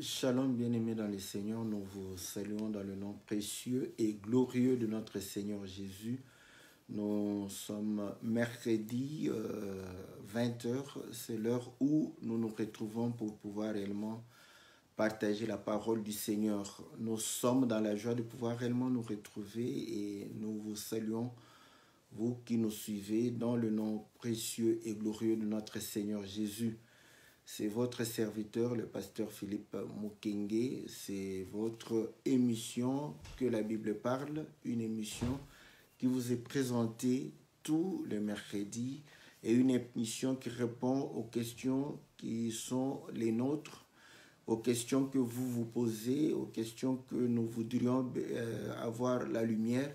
Shalom, bien-aimés dans le Seigneur, nous vous saluons dans le nom précieux et glorieux de notre Seigneur Jésus. Nous sommes mercredi 20h, c'est l'heure où nous nous retrouvons pour pouvoir réellement partager la parole du Seigneur. Nous sommes dans la joie de pouvoir réellement nous retrouver et nous vous saluons, vous qui nous suivez, dans le nom précieux et glorieux de notre Seigneur Jésus. C'est votre serviteur, le pasteur Philippe Mukenge. C'est votre émission que la Bible parle, une émission qui vous est présentée tous les mercredis et une émission qui répond aux questions qui sont les nôtres, aux questions que vous vous posez, aux questions que nous voudrions avoir la lumière.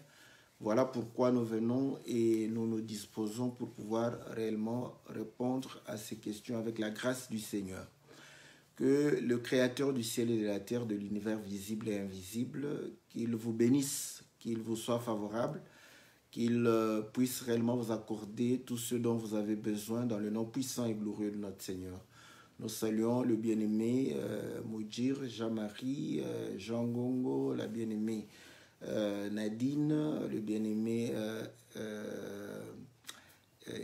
Voilà pourquoi nous venons et nous nous disposons pour pouvoir réellement répondre à ces questions avec la grâce du Seigneur. Que le Créateur du ciel et de la terre, de l'univers visible et invisible, qu'il vous bénisse, qu'il vous soit favorable, qu'il puisse réellement vous accorder tout ce dont vous avez besoin dans le nom puissant et glorieux de notre Seigneur. Nous saluons le bien-aimé Moudjir, Jean-Marie, Jean Gongo, la bien-aimée Nadine, le bien-aimé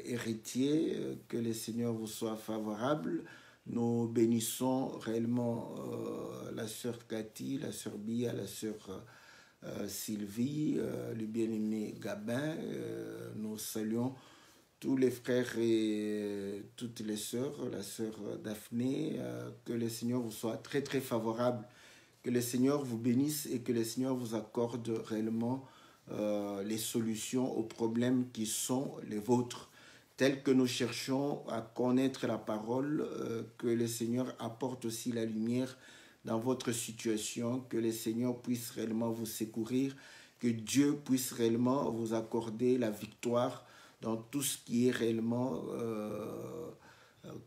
héritier, que le Seigneur vous soit favorable. Nous bénissons réellement la sœur Cathy, la sœur Bia, la sœur Sylvie, le bien-aimé Gabin. Nous saluons tous les frères et toutes les sœurs, la sœur Daphné, que le Seigneur vous soit très très favorable. Que le Seigneur vous bénisse et que le Seigneur vous accorde réellement les solutions aux problèmes qui sont les vôtres. Tel que nous cherchons à connaître la parole, que le Seigneur apporte aussi la lumière dans votre situation, que le Seigneur puisse réellement vous secourir, que Dieu puisse réellement vous accorder la victoire dans tout ce qui est réellement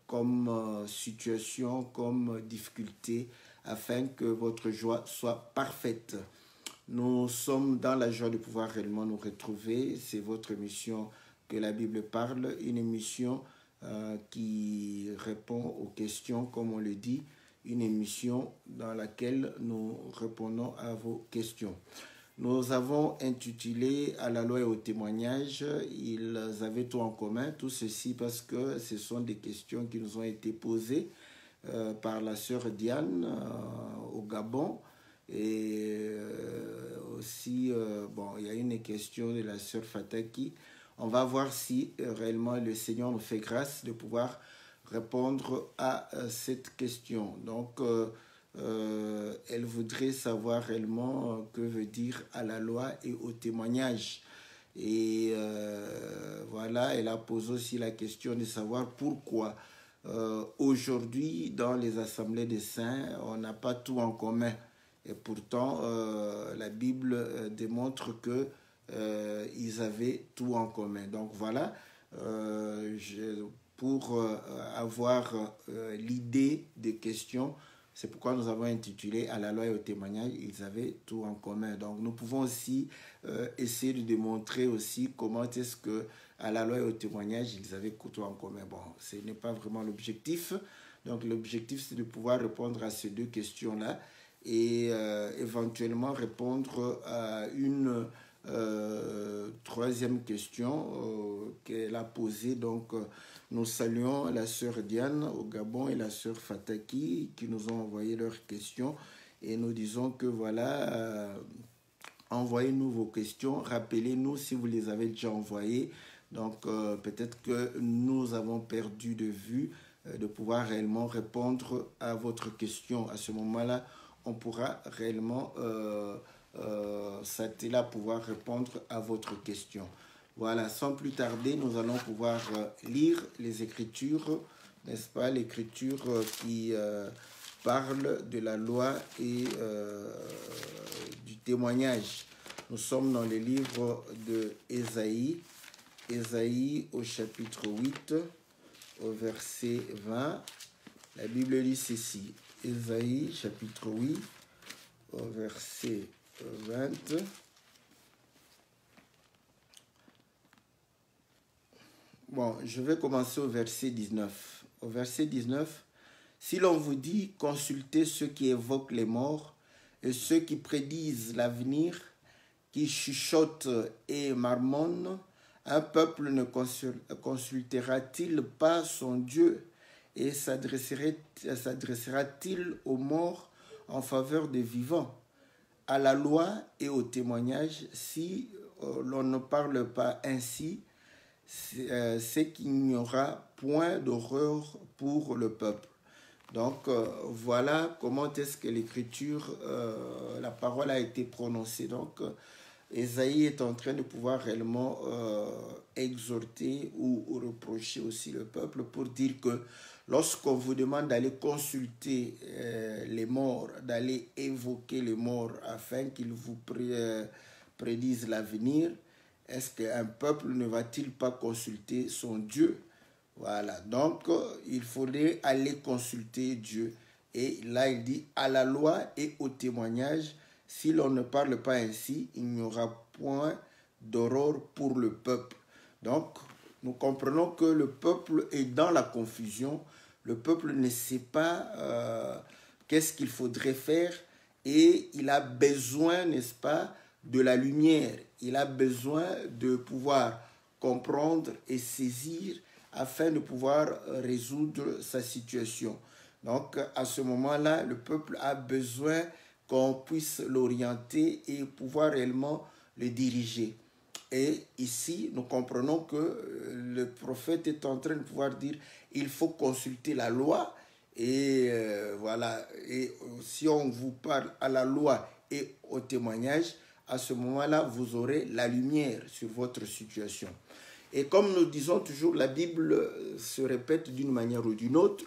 comme situation, comme difficulté, afin que votre joie soit parfaite. Nous sommes dans la joie de pouvoir réellement nous retrouver. C'est votre émission que la Bible parle, une émission qui répond aux questions, comme on le dit, une émission dans laquelle nous répondons à vos questions. Nous avons intitulé « À la loi et au témoignage ». Ils avaient tout en commun, tout ceci parce que ce sont des questions qui nous ont été posées par la sœur Diane au Gabon. Et aussi, il y a une question de la sœur Fataki. On va voir si réellement le Seigneur nous fait grâce de pouvoir répondre à cette question. Donc, elle voudrait savoir réellement que veut dire à la loi et au témoignage. Et voilà, elle a posé aussi la question de savoir pourquoi aujourd'hui, dans les assemblées des saints, on n'a pas tout en commun. Et pourtant, la Bible démontre que ils avaient tout en commun. Donc voilà, pour avoir l'idée des questions, c'est pourquoi nous avons intitulé « À la loi et au témoignage », ils avaient tout en commun. Donc nous pouvons aussi essayer de démontrer aussi comment est-ce que à la loi et au témoignage, ils avaient tout en commun. Bon, ce n'est pas vraiment l'objectif. Donc l'objectif, c'est de pouvoir répondre à ces deux questions-là et éventuellement répondre à une troisième question qu'elle a posée. Donc, nous saluons la sœur Diane au Gabon et la sœur Fataki qui nous ont envoyé leurs questions. Et nous disons que voilà, envoyez-nous vos questions. Rappelez-nous si vous les avez déjà envoyées. Donc, peut-être que nous avons perdu de vue de pouvoir réellement répondre à votre question. À ce moment-là, on pourra réellement s'atteler à pouvoir répondre à votre question. Voilà, sans plus tarder, nous allons pouvoir lire les Écritures, n'est-ce pas, l'Écriture qui parle de la loi et du témoignage. Nous sommes dans le livre de Ésaïe, Ésaïe au chapitre 8, au verset 20. La Bible dit ceci, Ésaïe chapitre 8, au verset 20. Bon, je vais commencer au verset 19. Au verset 19, Si l'on vous dit consultez ceux qui évoquent les morts et ceux qui prédisent l'avenir, qui chuchotent et marmonnent, un peuple ne consultera-t-il pas son Dieu et s'adressera-t-il aux morts en faveur des vivants? À la loi et au témoignage, si l'on ne parle pas ainsi, c'est qu'il n'y aura point d'horreur pour le peuple. Donc voilà comment est-ce que l'écriture, la parole a été prononcée. Donc Ésaïe est en train de pouvoir réellement exhorter ou reprocher aussi le peuple pour dire que lorsqu'on vous demande d'aller consulter les morts, d'aller évoquer les morts afin qu'ils vous prédisent l'avenir, est-ce qu'un peuple ne va-t-il pas consulter son Dieu? Voilà, donc il faudrait aller consulter Dieu. Et là, il dit à la loi et au témoignage, si l'on ne parle pas ainsi, il n'y aura point d'horreur pour le peuple. Donc, nous comprenons que le peuple est dans la confusion. Le peuple ne sait pas qu'est-ce qu'il faudrait faire et il a besoin, n'est-ce pas, de la lumière. Il a besoin de pouvoir comprendre et saisir afin de pouvoir résoudre sa situation. Donc, à ce moment-là, le peuple a besoin qu'on puisse l'orienter et pouvoir réellement le diriger. Et ici, nous comprenons que le prophète est en train de pouvoir dire il faut consulter la loi. Et voilà, et si on vous parle à la loi et au témoignage, à ce moment-là, vous aurez la lumière sur votre situation. Et comme nous disons toujours, la Bible se répète d'une manière ou d'une autre.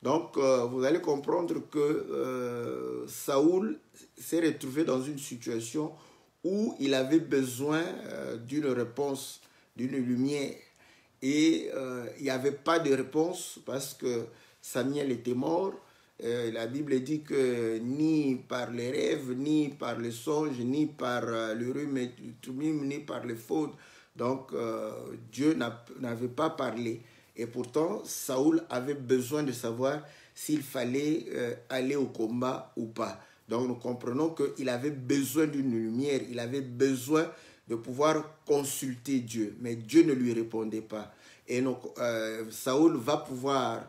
Donc, vous allez comprendre que Saoul s'est retrouvé dans une situation où il avait besoin d'une réponse, d'une lumière. Et il n'y avait pas de réponse parce que Samuel était mort. La Bible dit que ni par les rêves, ni par les songes, ni par le rhume et le tumim, ni par les fautes. Donc, Dieu n'avait pas parlé. Et pourtant, Saoul avait besoin de savoir s'il fallait aller au combat ou pas. Donc, nous comprenons qu'il avait besoin d'une lumière. Il avait besoin de pouvoir consulter Dieu. Mais Dieu ne lui répondait pas. Et donc, Saoul va pouvoir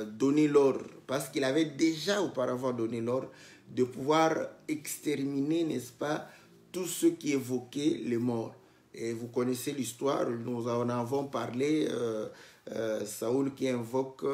donner l'ordre, parce qu'il avait déjà auparavant donné l'ordre, de pouvoir exterminer, n'est-ce pas, tous ceux qui évoquaient les morts. Et vous connaissez l'histoire, nous en avons parlé, Saoul qui invoque,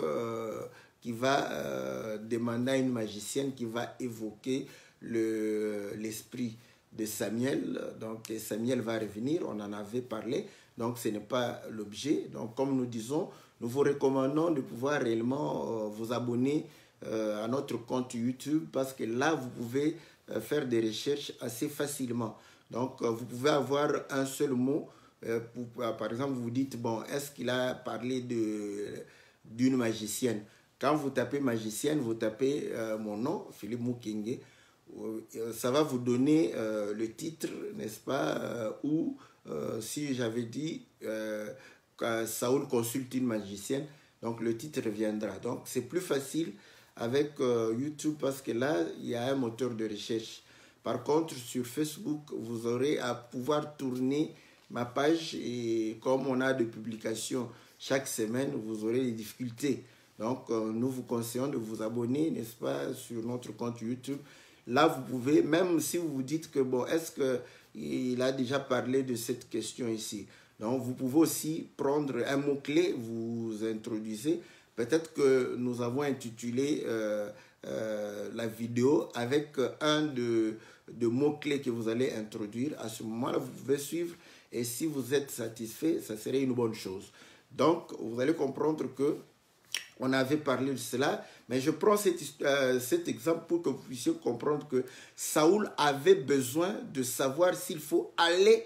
qui va demander à une magicienne qui va évoquer l'esprit de Samuel. Donc Samuel va revenir, on en avait parlé, donc ce n'est pas l'objet. Donc comme nous disons, nous vous recommandons de pouvoir réellement vous abonner à notre compte YouTube, parce que là, vous pouvez faire des recherches assez facilement. Donc, vous pouvez avoir un seul mot. Par exemple, vous dites, bon, est-ce qu'il a parlé d'une magicienne? Quand vous tapez magicienne, vous tapez mon nom, Philippe Mukenge. Ça va vous donner le titre, n'est-ce pas? Ou si j'avais dit Saoul consulte une magicienne, donc le titre viendra. Donc, c'est plus facile avec YouTube parce que là, il y a un moteur de recherche. Par contre, sur Facebook, vous aurez à pouvoir tourner ma page et comme on a des publications chaque semaine, vous aurez des difficultés. Donc, nous vous conseillons de vous abonner, n'est-ce pas, sur notre compte YouTube. Là, vous pouvez, même si vous vous dites que, bon, est-ce qu'il a déjà parlé de cette question ici? Donc, vous pouvez aussi prendre un mot-clé, vous introduisez. Peut-être que nous avons intitulé la vidéo avec un de mots-clés que vous allez introduire. À ce moment-là, vous pouvez suivre et si vous êtes satisfait, ça serait une bonne chose. Donc, vous allez comprendre que on avait parlé de cela, mais je prends cet exemple pour que vous puissiez comprendre que Saoul avait besoin de savoir s'il faut aller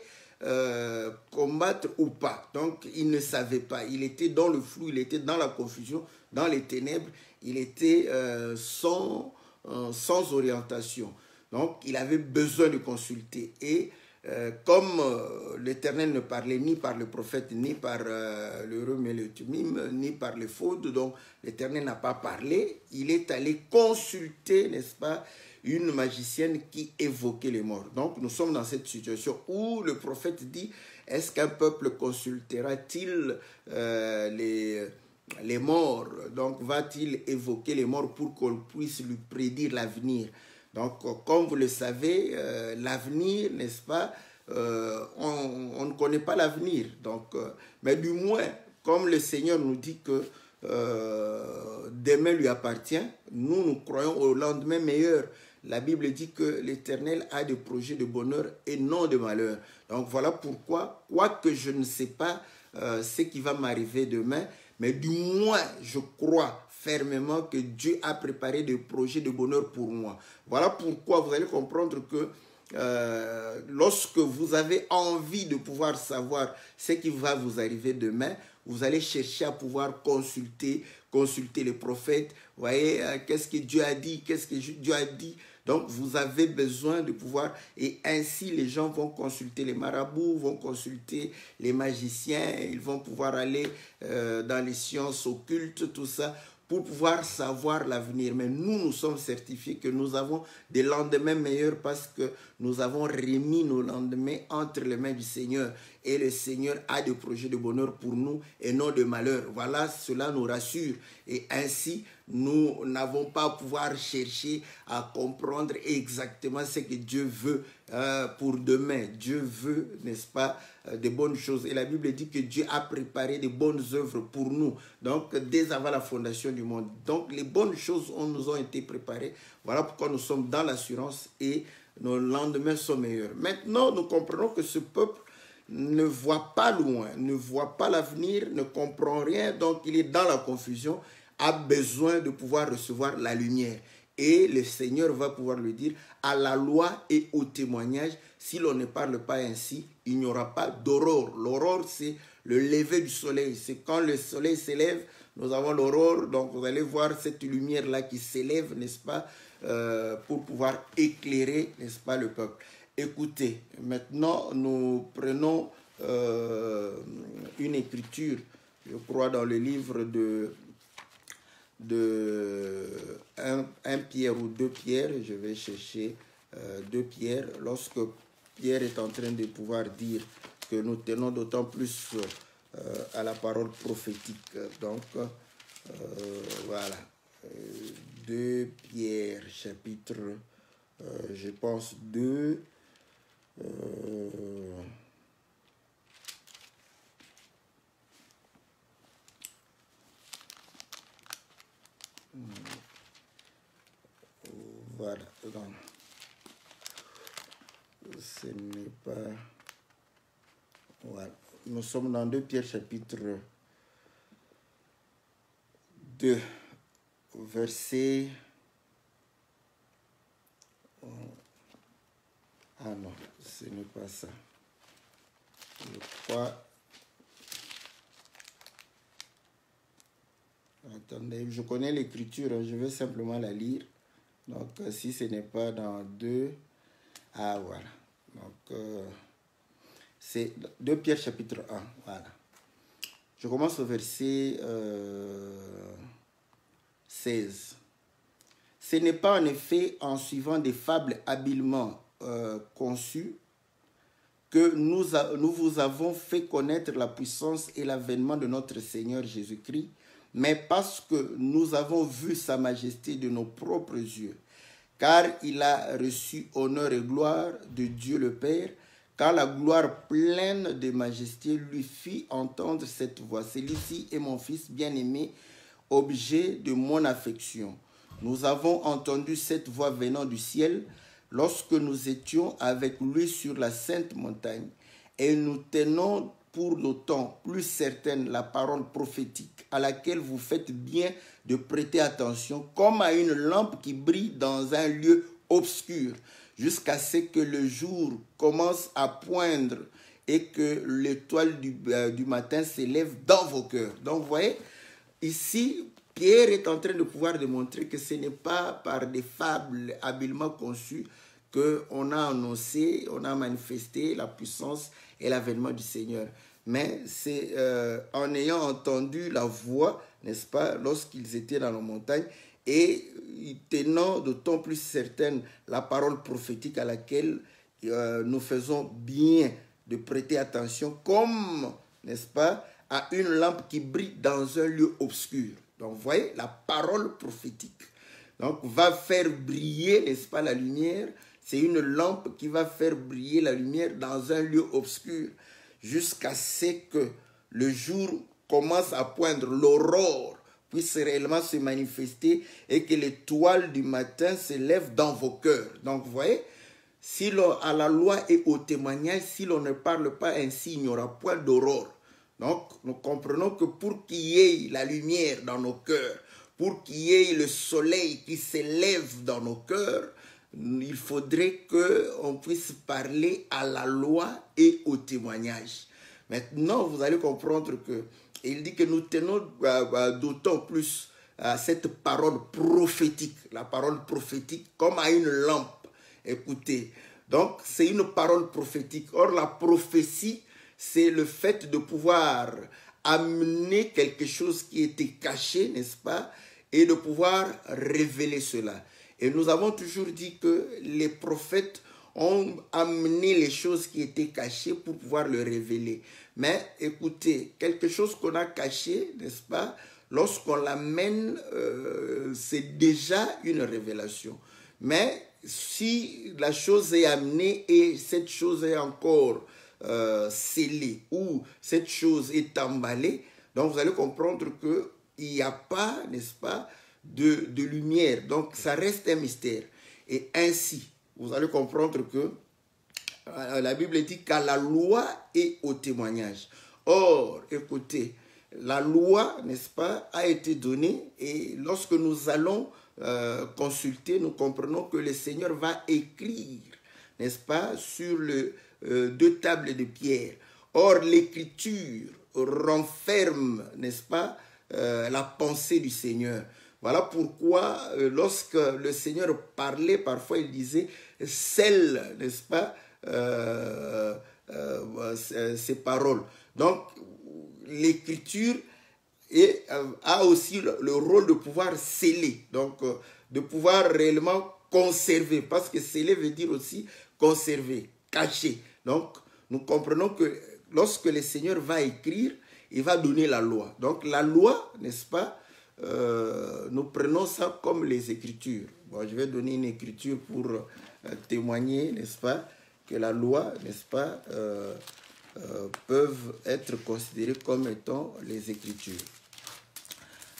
combattre ou pas. Donc, il ne savait pas. Il était dans le flou, il était dans la confusion, dans les ténèbres. Il était sans orientation. Donc, il avait besoin de consulter. Et comme l'Éternel ne parlait ni par le prophète, ni par le Urim et le Thummim, ni par les fautes, donc l'Éternel n'a pas parlé, il est allé consulter, n'est-ce pas, une magicienne qui évoquait les morts. Donc nous sommes dans cette situation où le prophète dit, est-ce qu'un peuple consultera-t-il les morts? Donc va-t-il évoquer les morts pour qu'on puisse lui prédire l'avenir? Donc, comme vous le savez, l'avenir, n'est-ce pas, on ne connaît pas l'avenir. Donc, mais du moins, comme le Seigneur nous dit que demain lui appartient, nous croyons au lendemain meilleur. La Bible dit que l'Éternel a des projets de bonheur et non de malheur. Donc, voilà pourquoi, quoique je ne sais pas ce qui va m'arriver demain, mais du moins, je crois fermement que Dieu a préparé des projets de bonheur pour moi. Voilà pourquoi vous allez comprendre que lorsque vous avez envie de pouvoir savoir ce qui va vous arriver demain, vous allez chercher à pouvoir consulter les prophètes. Vous voyez, qu'est-ce que Dieu a dit, qu'est-ce que Dieu a dit. Donc, vous avez besoin de pouvoir, et ainsi les gens vont consulter les marabouts, vont consulter les magiciens, ils vont pouvoir aller dans les sciences occultes, tout ça, pour pouvoir savoir l'avenir. Mais nous sommes certifiés que nous avons des lendemains meilleurs parce que nous avons remis nos lendemains entre les mains du Seigneur. Et le Seigneur a des projets de bonheur pour nous et non de malheur. Voilà, cela nous rassure. Et ainsi, nous n'avons pas à pouvoir chercher à comprendre exactement ce que Dieu veut pour demain. Dieu veut, n'est-ce pas, de bonnes choses. Et la Bible dit que Dieu a préparé de bonnes œuvres pour nous. Donc, dès avant la fondation du monde. Donc, les bonnes choses nous ont été préparées. Voilà pourquoi nous sommes dans l'assurance et nos lendemains sont meilleurs. Maintenant, nous comprenons que ce peuple ne voit pas loin, ne voit pas l'avenir, ne comprend rien. Donc, il est dans la confusion, a besoin de pouvoir recevoir la lumière. Et le Seigneur va pouvoir lui dire, à la loi et au témoignage, si l'on ne parle pas ainsi, il n'y aura pas d'aurore. L'aurore, c'est le lever du soleil. C'est quand le soleil s'élève, nous avons l'aurore. Donc, vous allez voir cette lumière-là qui s'élève, n'est-ce pas, pour pouvoir éclairer, n'est-ce pas, le peuple. Écoutez, maintenant, nous prenons une écriture, je crois, dans le livre de 1 Pierre ou 2 Pierre, je vais chercher 2 Pierre, lorsque Pierre est en train de pouvoir dire que nous tenons d'autant plus à la parole prophétique. Donc, voilà, 2 Pierre, chapitre, je pense 2, voilà, donc, ce n'est pas, voilà, nous sommes dans 2 Pierre chapitre 2, verset, ah non, ce n'est pas ça, je crois. Attendez, je connais l'écriture, je vais simplement la lire. Donc, si ce n'est pas dans 2, ah voilà. Donc, c'est 2 Pierre chapitre 1, voilà. Je commence au verset 16. Ce n'est pas en effet en suivant des fables habilement conçues que nous vous avons fait connaître la puissance et l'avènement de notre Seigneur Jésus-Christ, mais parce que nous avons vu sa majesté de nos propres yeux, car il a reçu honneur et gloire de Dieu le Père, car la gloire pleine de majesté lui fit entendre cette voix. Celui-ci est mon fils bien-aimé, objet de mon affection. Nous avons entendu cette voix venant du ciel lorsque nous étions avec lui sur la sainte montagne, et nous tenons pour d'autant plus certaine la parole prophétique à laquelle vous faites bien de prêter attention, comme à une lampe qui brille dans un lieu obscur, jusqu'à ce que le jour commence à poindre et que l'étoile du matin s'élève dans vos cœurs. Donc, vous voyez, ici, Pierre est en train de pouvoir démontrer que ce n'est pas par des fables habilement conçues qu'on a annoncé, on a manifesté la puissance et l'avènement du Seigneur. Mais c'est en ayant entendu la voix, n'est-ce pas, lorsqu'ils étaient dans la montagne, et tenant d'autant plus certaine la parole prophétique à laquelle nous faisons bien de prêter attention, comme, n'est-ce pas, à une lampe qui brille dans un lieu obscur. Donc, vous voyez, la parole prophétique, donc, va faire briller, n'est-ce pas, la lumière. C'est une lampe qui va faire briller la lumière dans un lieu obscur jusqu'à ce que le jour commence à poindre, l'aurore puisse réellement se manifester et que l'étoile du matin se lève dans vos cœurs. Donc, vous voyez, si à la loi et au témoignage, si l'on ne parle pas ainsi, il n'y aura point d'aurore. Donc, nous comprenons que pour qu'il y ait la lumière dans nos cœurs, pour qu'il y ait le soleil qui s'élève dans nos cœurs, il faudrait qu'on puisse parler à la loi et au témoignage. Maintenant, vous allez comprendre que il dit que nous tenons d'autant plus cette parole prophétique, la parole prophétique comme à une lampe. Écoutez, donc c'est une parole prophétique. Or, la prophétie, c'est le fait de pouvoir amener quelque chose qui était caché, n'est-ce pas, et de pouvoir révéler cela. Et nous avons toujours dit que les prophètes ont amené les choses qui étaient cachées pour pouvoir le révéler. Mais écoutez, quelque chose qu'on a caché, n'est-ce pas, lorsqu'on l'amène, c'est déjà une révélation. Mais si la chose est amenée et cette chose est encore scellée ou cette chose est emballée, donc vous allez comprendre qu'il n'y a pas, n'est-ce pas, de lumière. Donc, ça reste un mystère. Et ainsi, vous allez comprendre que la Bible dit qu'à la loi et au témoignage. Or, écoutez, la loi, n'est-ce pas, a été donnée et lorsque nous allons consulter, nous comprenons que le Seigneur va écrire, n'est-ce pas, sur deux tables de pierre. Or, l'écriture renferme, n'est-ce pas, la pensée du Seigneur. Voilà pourquoi lorsque le Seigneur parlait, parfois il disait « scelle », n'est-ce pas, ces paroles. Donc, l'écriture a aussi le rôle de pouvoir sceller, donc de pouvoir réellement conserver, parce que sceller veut dire aussi conserver, cacher. Donc, nous comprenons que lorsque le Seigneur va écrire, il va donner la loi. Donc, la loi, n'est-ce pas, nous prenons ça comme les Écritures. Bon, je vais donner une écriture pour témoigner, n'est-ce pas, que la loi, n'est-ce pas, peuvent être considérées comme étant les Écritures.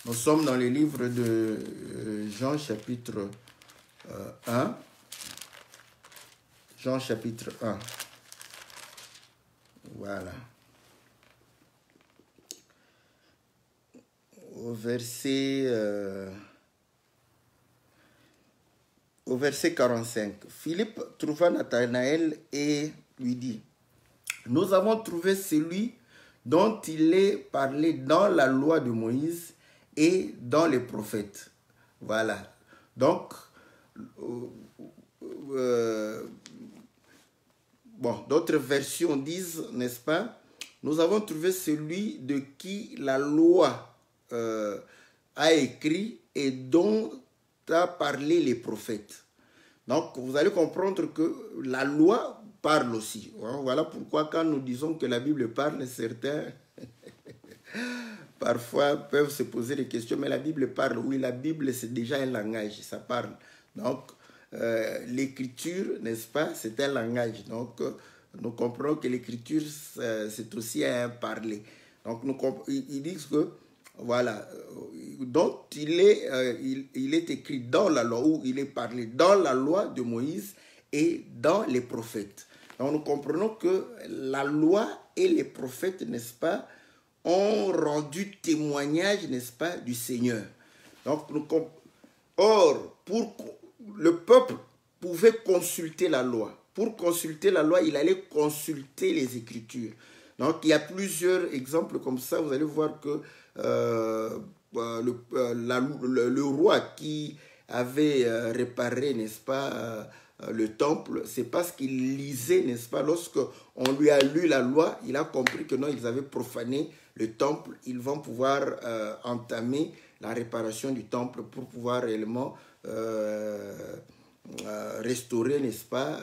Nous sommes dans le livre de Jean chapitre 1. Jean chapitre 1. Voilà. Au verset 45, Philippe trouva Nathanaël et lui dit, « Nous avons trouvé celui dont il est parlé dans la loi de Moïse et dans les prophètes. » Voilà. Donc, bon, d'autres versions disent, n'est-ce pas, « Nous avons trouvé celui de qui la loi a écrit et dont a parlé les prophètes. » Donc, vous allez comprendre que la loi parle aussi. Voilà pourquoi quand nous disons que la Bible parle, certains parfois peuvent se poser des questions, mais la Bible parle. Oui, la Bible, c'est déjà un langage, ça parle. Donc, l'écriture, n'est-ce pas, c'est un langage. Donc, nous comprenons que l'écriture, c'est aussi un parler. Donc, ils disent que voilà, donc il est écrit dans la loi, ou il est parlé dans la loi de Moïse et dans les prophètes. Donc nous comprenons que la loi et les prophètes, n'est-ce pas, ont rendu témoignage, n'est-ce pas, du Seigneur. Donc, or, le peuple pouvait consulter la loi. Pour consulter la loi, il allait consulter les Écritures. Donc, il y a plusieurs exemples comme ça. Vous allez voir que le roi qui avait réparé, n'est-ce pas, le temple, c'est parce qu'il lisait, n'est-ce pas, lorsque on lui a lu la loi, il a compris que non, ils avaient profané le temple, ils vont pouvoir entamer la réparation du temple pour pouvoir réellement restaurer, n'est-ce pas,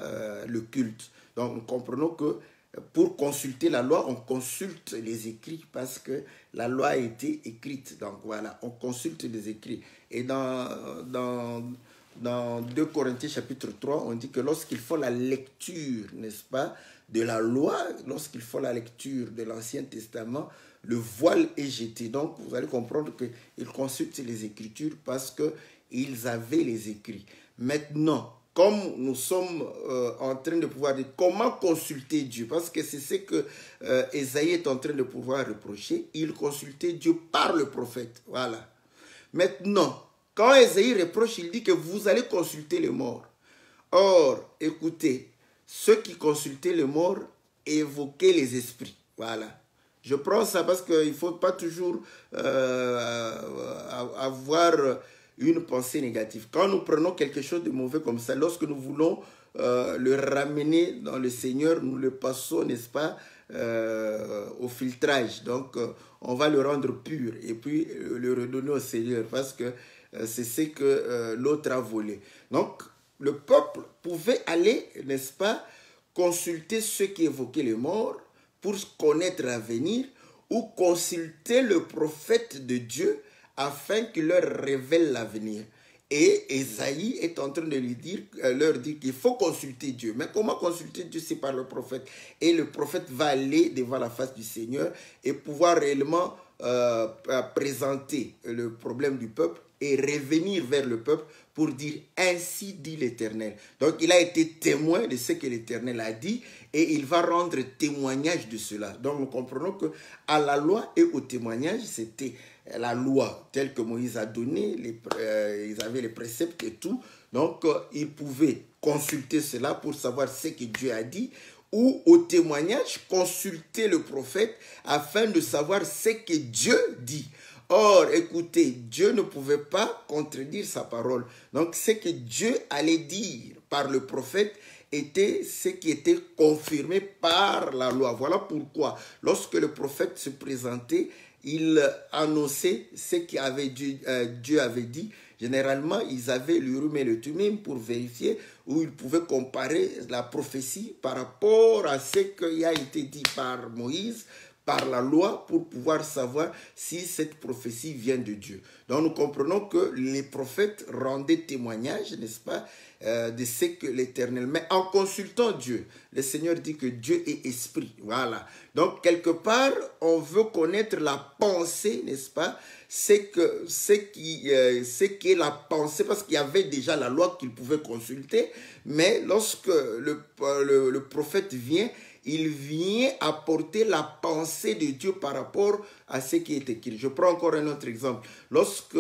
le culte. Donc nous comprenons que pour consulter la loi, on consulte les écrits parce que la loi a été écrite. Donc voilà, on consulte les écrits. Et dans 2 Corinthiens chapitre 3, on dit que lorsqu'il faut la lecture, n'est-ce pas, de la loi, lorsqu'il faut la lecture de l'Ancien Testament, le voile est jeté. Donc vous allez comprendre qu'ils consultent les Écritures parce qu'ils avaient les écrits. Maintenant, comme nous sommes en train de pouvoir dire comment consulter Dieu, parce que c'est ce que Ésaïe est en train de pouvoir reprocher, il consultait Dieu par le prophète. Voilà. Maintenant, quand Ésaïe reproche, il dit que vous allez consulter les morts. Or, écoutez, ceux qui consultaient les morts évoquaient les esprits. Voilà. Je prends ça parce qu'il ne faut pas toujours avoir une pensée négative. Quand nous prenons quelque chose de mauvais comme ça, lorsque nous voulons le ramener dans le Seigneur, nous le passons, n'est-ce pas, au filtrage. Donc, on va le rendre pur et puis le redonner au Seigneur parce que c'est ce que l'autre a volé. Donc, le peuple pouvait aller, n'est-ce pas, consulter ceux qui évoquaient les morts pour connaître l'avenir ou consulter le prophète de Dieu afin qu'il leur révèle l'avenir. Et Ésaïe est en train de leur dire qu'il faut consulter Dieu. Mais comment consulter Dieu? C'est par le prophète. Et le prophète va aller devant la face du Seigneur et pouvoir réellement présenter le problème du peuple et revenir vers le peuple pour dire « Ainsi dit l'Éternel ». Donc, il a été témoin de ce que l'Éternel a dit et il va rendre témoignage de cela. Donc, nous comprenons qu'à la loi et au témoignage, c'était la loi telle que Moïse a donnée, ils avaient les préceptes et tout. Donc, ils pouvaient consulter cela pour savoir ce que Dieu a dit ou au témoignage, consulter le prophète afin de savoir ce que Dieu dit. Or, écoutez, Dieu ne pouvait pas contredire sa parole. Donc, ce que Dieu allait dire par le prophète était ce qui était confirmé par la loi. Voilà pourquoi, lorsque le prophète se présentait, il annonçait ce que Dieu avait dit. Généralement, ils avaient l'Urim et le Thummim pour vérifier où ils pouvaient comparer la prophétie par rapport à ce qui a été dit par Moïse, par la loi, pour pouvoir savoir si cette prophétie vient de Dieu. Donc nous comprenons que les prophètes rendaient témoignage, n'est-ce pas, de ce que l'Éternel... Mais en consultant Dieu, le Seigneur dit que Dieu est esprit. Voilà. Donc quelque part, on veut connaître la pensée, n'est-ce pas, ce qui est la pensée, parce qu'il y avait déjà la loi qu'il pouvait consulter, mais lorsque le prophète vient, il vient apporter la pensée de Dieu par rapport à ce qui est écrit. Je prends encore un autre exemple. Lorsque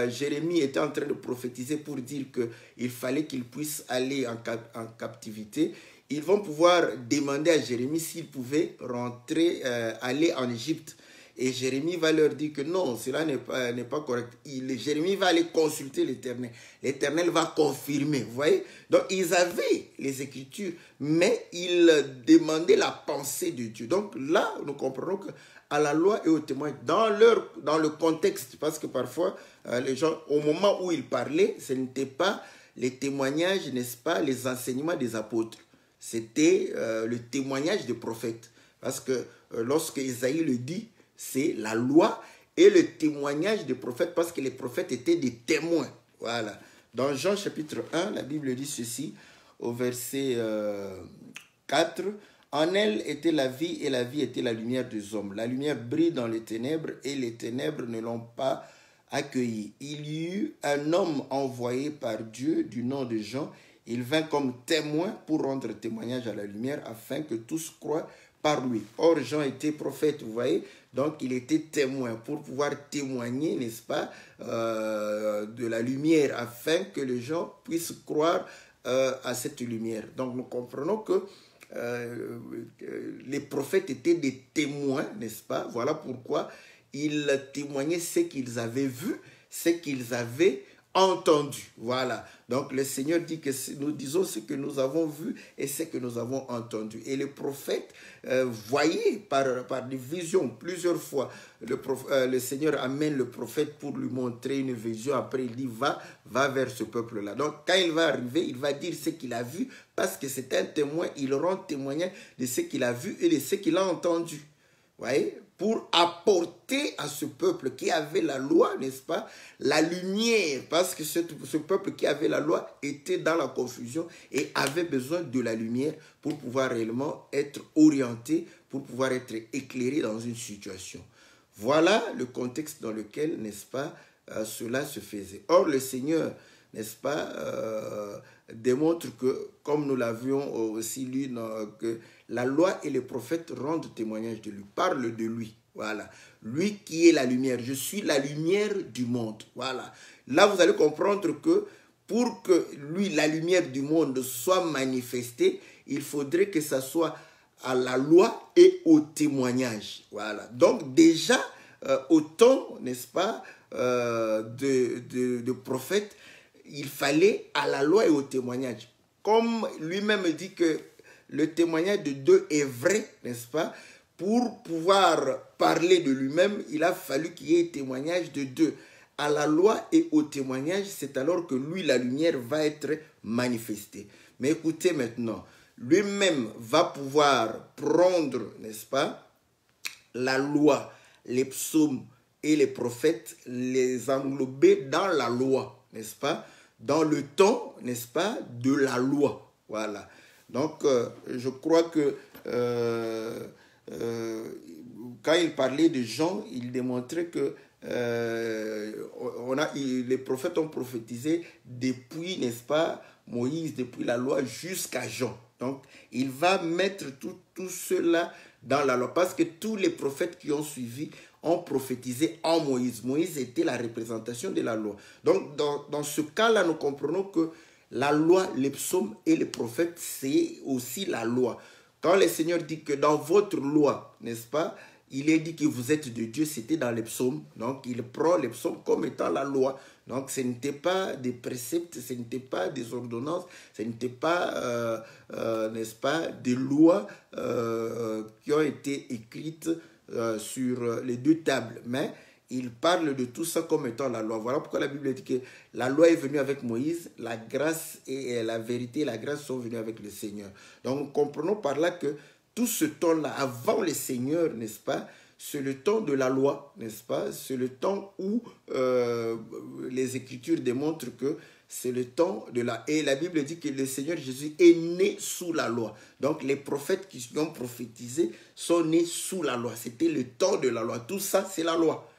Jérémie était en train de prophétiser pour dire qu'il fallait qu'il puisse aller en captivité, ils vont pouvoir demander à Jérémie s'il pouvait rentrer, aller en Égypte. Et Jérémie va leur dire que non, cela n'est pas correct. Jérémie va aller consulter l'Éternel. L'Éternel va confirmer, vous voyez. Donc, ils avaient les Écritures, mais ils demandaient la pensée de Dieu. Donc, là, nous comprenons qu'à la loi et au témoin, dans le contexte, parce que parfois, les gens, au moment où ils parlaient, ce n'était pas les témoignages, n'est-ce pas, les enseignements des apôtres. C'était le témoignage des prophètes. Parce que lorsque Ésaïe le dit, c'est la loi et le témoignage des prophètes, parce que les prophètes étaient des témoins. Voilà. Dans Jean chapitre 1, la Bible dit ceci, au verset 4, « En elle était la vie, et la vie était la lumière des hommes. La lumière brille dans les ténèbres, et les ténèbres ne l'ont pas accueillie. Il y eut un homme envoyé par Dieu du nom de Jean. Il vint comme témoin pour rendre témoignage à la lumière, afin que tous croient par lui. » Or, Jean était prophète, vous voyez. Donc, il était témoin pour pouvoir témoigner, n'est-ce pas, de la lumière, afin que les gens puissent croire à cette lumière. Donc, nous comprenons que les prophètes étaient des témoins, n'est-ce pas? Voilà pourquoi ils témoignaient ce qu'ils avaient vu, ce qu'ils avaient entendu. Voilà. Donc le Seigneur dit que nous disons ce que nous avons vu et ce que nous avons entendu. Et les prophètes voyaient par des visions plusieurs fois. Le Seigneur amène le prophète pour lui montrer une vision. Après il dit va vers ce peuple-là. Donc quand il va arriver, il va dire ce qu'il a vu parce que c'est un témoin. Il rend témoignage de ce qu'il a vu et de ce qu'il a entendu. Vous voyez, pour apporter à ce peuple qui avait la loi, n'est-ce pas, la lumière, parce que ce peuple qui avait la loi était dans la confusion et avait besoin de la lumière pour pouvoir réellement être orienté, pour pouvoir être éclairé dans une situation. Voilà le contexte dans lequel, n'est-ce pas, cela se faisait. Or, le Seigneur, n'est-ce pas, démontre que, comme nous l'avions aussi lu, que la loi et les prophètes rendent témoignage de lui, parlent de lui. Voilà. Lui qui est la lumière. Je suis la lumière du monde. Voilà. Là, vous allez comprendre que pour que lui, la lumière du monde, soit manifestée, il faudrait que ça soit à la loi et au témoignage. Voilà. Donc déjà, au temps, n'est-ce pas, de prophètes, il fallait à la loi et au témoignage. Comme lui-même dit que le témoignage de deux est vrai, n'est-ce pas? Pour pouvoir parler de lui-même, il a fallu qu'il y ait témoignage de deux. À la loi et au témoignage, c'est alors que lui, la lumière, va être manifestée. Mais écoutez maintenant, lui-même va pouvoir prendre, n'est-ce pas, la loi, les psaumes et les prophètes, les englober dans la loi, n'est-ce pas? Dans le temps, n'est-ce pas, de la loi. Voilà. Donc, je crois que quand il parlait de Jean, il démontrait que les prophètes ont prophétisé depuis, n'est-ce pas, Moïse, depuis la loi jusqu'à Jean. Donc, il va mettre tout cela dans la loi. Parce que tous les prophètes qui ont suivi ont prophétisé en Moïse. Moïse était la représentation de la loi. Donc, dans ce cas-là, nous comprenons que la loi, les psaumes et les prophètes, c'est aussi la loi. Quand le Seigneur dit que dans votre loi, n'est-ce pas, il est dit que vous êtes de Dieu, c'était dans les psaumes. Donc, il prend les psaumes comme étant la loi. Donc, ce n'était pas des préceptes, ce n'était pas des ordonnances, ce n'était pas, n'est-ce pas, des lois qui ont été écrites sur les deux tables. Mais il parle de tout ça comme étant la loi. Voilà pourquoi la Bible dit que la loi est venue avec Moïse, la grâce et la vérité et la grâce sont venues avec le Seigneur. Donc, nous comprenons par là que tout ce temps-là, avant le Seigneur, n'est-ce pas, c'est le temps de la loi, n'est-ce pas? C'est le temps où les Écritures démontrent que c'est le temps de la... Et la Bible dit que le Seigneur Jésus est né sous la loi. Donc les prophètes qui ont prophétisé sont nés sous la loi. C'était le temps de la loi. Tout ça, c'est la loi.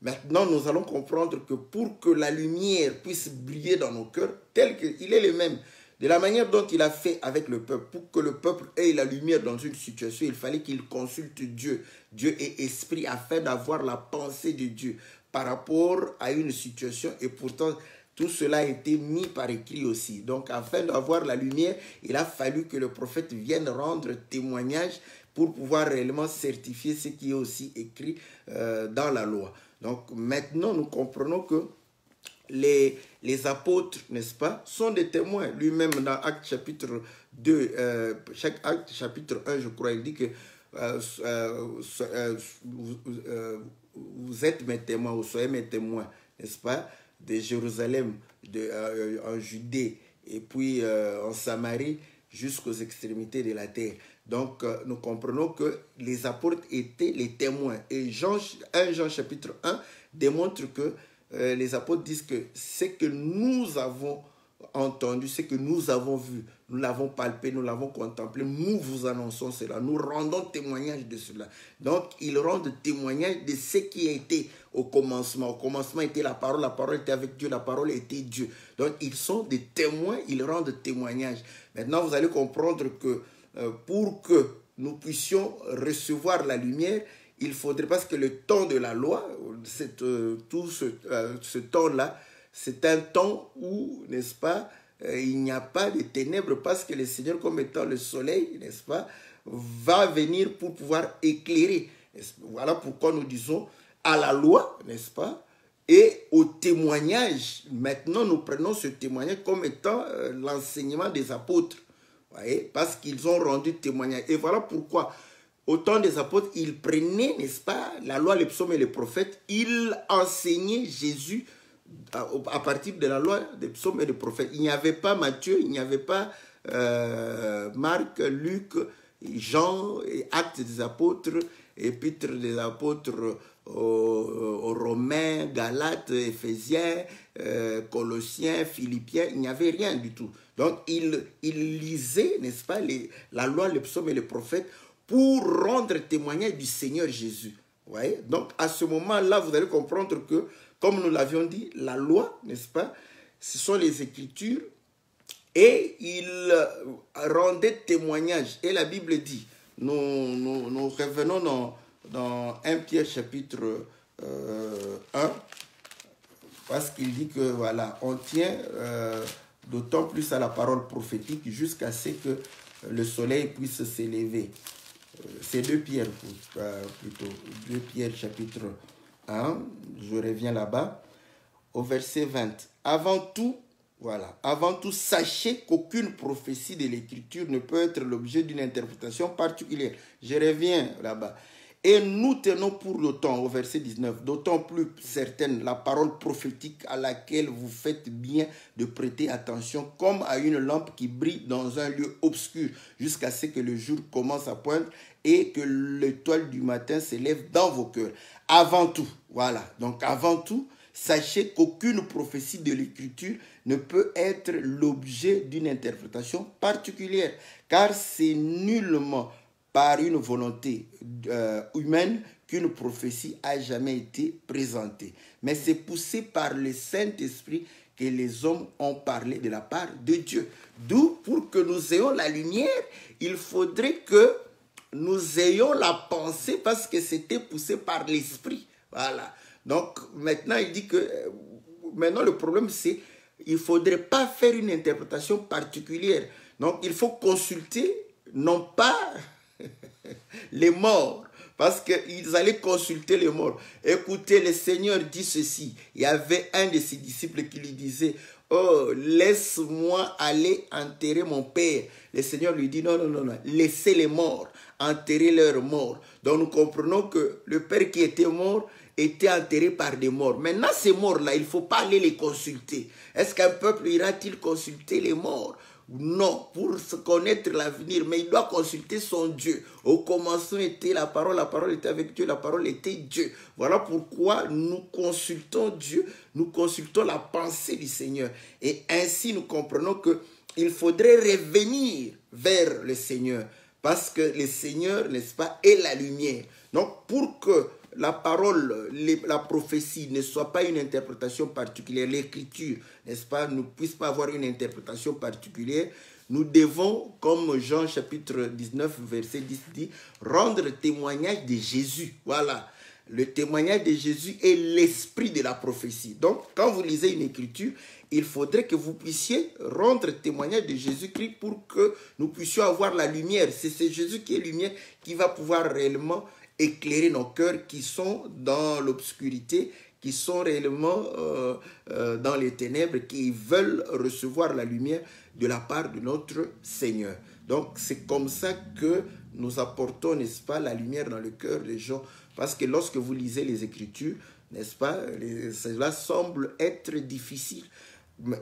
Maintenant, nous allons comprendre que pour que la lumière puisse briller dans nos cœurs, tel qu'il est le même, de la manière dont il a fait avec le peuple, pour que le peuple ait la lumière dans une situation, il fallait qu'il consulte Dieu. Dieu est esprit afin d'avoir la pensée de Dieu par rapport à une situation. Et pourtant, tout cela a été mis par écrit aussi. Donc, afin d'avoir la lumière, il a fallu que le prophète vienne rendre témoignage pour pouvoir réellement certifier ce qui est aussi écrit dans la loi. Donc, maintenant, nous comprenons que les apôtres, n'est-ce pas, sont des témoins. Lui-même, dans Actes chapitre 2, chaque Acte chapitre 1, je crois, il dit que vous êtes mes témoins, vous soyez mes témoins, n'est-ce pas, de Jérusalem, en Judée, et puis en Samarie, jusqu'aux extrémités de la terre. Donc, nous comprenons que les apôtres étaient les témoins. Et 1 Jean chapitre 1 démontre que les apôtres disent que ce que nous avons entendu, ce que nous avons vu, nous l'avons palpé, nous l'avons contemplé, nous vous annonçons cela, nous rendons témoignage de cela. Donc, ils rendent témoignage de ce qui a été au commencement. Au commencement était la parole était avec Dieu, la parole était Dieu. Donc, ils sont des témoins, ils rendent témoignage. Maintenant, vous allez comprendre que pour que nous puissions recevoir la lumière, il faudrait, parce que le temps de la loi, tout ce temps-là, c'est un temps où, n'est-ce pas, il n'y a pas de ténèbres, parce que le Seigneur, comme étant le soleil, n'est-ce pas, va venir pour pouvoir éclairer. Voilà pourquoi nous disons à la loi, n'est-ce pas, Et au témoignage, maintenant nous prenons ce témoignage comme étant l'enseignement des apôtres. Vous voyez, parce qu'ils ont rendu témoignage. Et voilà pourquoi, au temps des apôtres, ils prenaient, n'est-ce pas, la loi, les psaumes et les prophètes, ils enseignaient Jésus à partir de la loi des psaumes et des prophètes. Il n'y avait pas Matthieu, il n'y avait pas Marc, Luc, Jean, et Actes des apôtres, Épîtres des apôtres aux Romains, Galates, Éphésiens, Colossiens, Philippiens. Il n'y avait rien du tout. Donc, ils lisaient, n'est-ce pas, la loi, les psaumes et les prophètes pour rendre témoignage du Seigneur Jésus. Vous voyez? Donc, à ce moment-là, vous allez comprendre que, comme nous l'avions dit, la loi, n'est-ce pas, ce sont les Écritures, et ils rendaient témoignage. Et la Bible dit, nous revenons dans 1 Pierre chapitre 1, parce qu'il dit que, voilà, on tient d'autant plus à la parole prophétique jusqu'à ce que le soleil puisse s'élever. C'est 2 Pierre plutôt, 2 Pierre chapitre 1, je reviens là-bas, au verset 20. Avant tout, voilà, avant tout, sachez qu'aucune prophétie de l'Écriture ne peut être l'objet d'une interprétation particulière. Je reviens là-bas. Et nous tenons pour l'autant, au verset 19, d'autant plus certaine la parole prophétique à laquelle vous faites bien de prêter attention, comme à une lampe qui brille dans un lieu obscur, jusqu'à ce que le jour commence à poindre et que l'étoile du matin s'élève dans vos cœurs. Avant tout, voilà, donc avant tout, sachez qu'aucune prophétie de l'Écriture ne peut être l'objet d'une interprétation particulière, car c'est nullement par une volonté humaine qu'une prophétie a jamais été présentée. Mais c'est poussé par le Saint-Esprit que les hommes ont parlé de la part de Dieu. D'où, pour que nous ayons la lumière, il faudrait que nous ayons la pensée parce que c'était poussé par l'Esprit. Voilà. Donc, maintenant, il dit que... Maintenant, le problème, c'est qu'il ne faudrait pas faire une interprétation particulière. Donc, il faut consulter, non pas... les morts, parce qu'ils allaient consulter les morts. Écoutez, le Seigneur dit ceci. Il y avait un de ses disciples qui lui disait, oh, laisse-moi aller enterrer mon père. Le Seigneur lui dit, non, non, non, non, laissez les morts enterrer leurs morts. Donc nous comprenons que le père qui était mort était enterré par des morts. Maintenant, ces morts-là, il ne faut pas aller les consulter. Est-ce qu'un peuple ira-t-il consulter les morts? Non, pour se connaître l'avenir, mais il doit consulter son Dieu. Au commencement était la parole était avec Dieu, la parole était Dieu. Voilà pourquoi nous consultons Dieu, nous consultons la pensée du Seigneur. Et ainsi nous comprenons qu'il faudrait revenir vers le Seigneur, parce que le Seigneur, n'est-ce pas, est la lumière. Donc pour que la parole, la prophétie ne soit pas une interprétation particulière, l'écriture, n'est-ce pas, ne puisse pas avoir une interprétation particulière, nous devons, comme Jean chapitre 19, verset 10 dit, rendre témoignage de Jésus. Voilà, le témoignage de Jésus est l'esprit de la prophétie. Donc, quand vous lisez une écriture, il faudrait que vous puissiez rendre témoignage de Jésus-Christ pour que nous puissions avoir la lumière. C'est Jésus qui est lumière qui va pouvoir réellement éclairer nos cœurs qui sont dans l'obscurité, qui sont réellement dans les ténèbres, qui veulent recevoir la lumière de la part de notre Seigneur. Donc, c'est comme ça que nous apportons, n'est-ce pas, la lumière dans le cœur des gens. Parce que lorsque vous lisez les Écritures, n'est-ce pas, cela semble être difficile.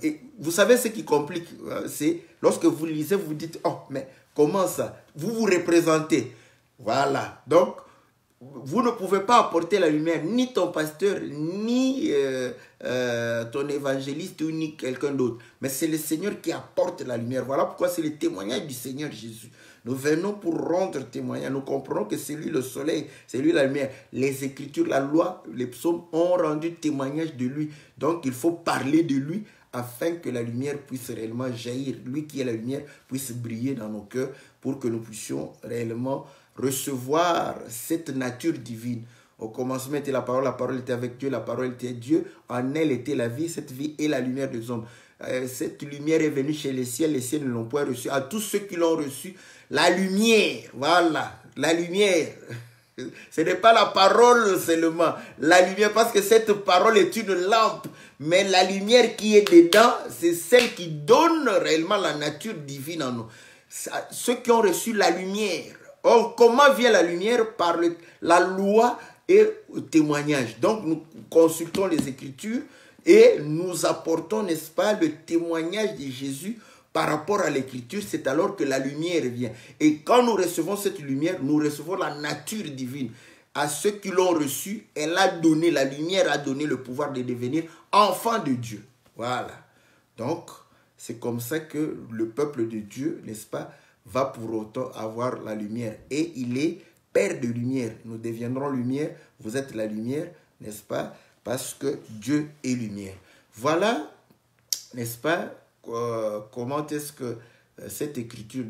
Et vous savez ce qui complique, c'est lorsque vous lisez, vous vous dites, oh, mais comment ça? Vous vous représentez. Voilà. Donc, vous ne pouvez pas apporter la lumière, ni ton pasteur, ni ton évangéliste, ou ni quelqu'un d'autre. Mais c'est le Seigneur qui apporte la lumière. Voilà pourquoi c'est le témoignage du Seigneur Jésus. Nous venons pour rendre témoignage. Nous comprenons que c'est lui le soleil, c'est lui la lumière. Les Écritures, la loi, les psaumes ont rendu témoignage de lui. Donc il faut parler de lui afin que la lumière puisse réellement jaillir. Lui qui est la lumière puisse briller dans nos cœurs pour que nous puissions réellement recevoir cette nature divine. Au commencement était la parole était avec Dieu, la parole était Dieu, en elle était la vie, cette vie est la lumière des hommes. Cette lumière est venue chez les ciels ne l'ont point reçue. À tous ceux qui l'ont reçue, la lumière, voilà, la lumière Ce n'est pas la parole seulement, la lumière, parce que cette parole est une lampe, mais la lumière qui est dedans, c'est celle qui donne réellement la nature divine en nous. Ceux qui ont reçu la lumière. Or, comment vient la lumière? Par la loi et le témoignage. Donc, nous consultons les Écritures et nous apportons, n'est-ce pas, le témoignage de Jésus par rapport à l'Écriture. C'est alors que la lumière vient. Et quand nous recevons cette lumière, nous recevons la nature divine. À ceux qui l'ont reçue, elle a donné, la lumière a donné le pouvoir de devenir enfant de Dieu. Voilà. Donc, c'est comme ça que le peuple de Dieu, n'est-ce pas, va pour autant avoir la lumière. Et il est Père de lumière. Nous deviendrons lumière. Vous êtes la lumière, n'est-ce pas? Parce que Dieu est lumière. Voilà, n'est-ce pas, comment est-ce que cette écriture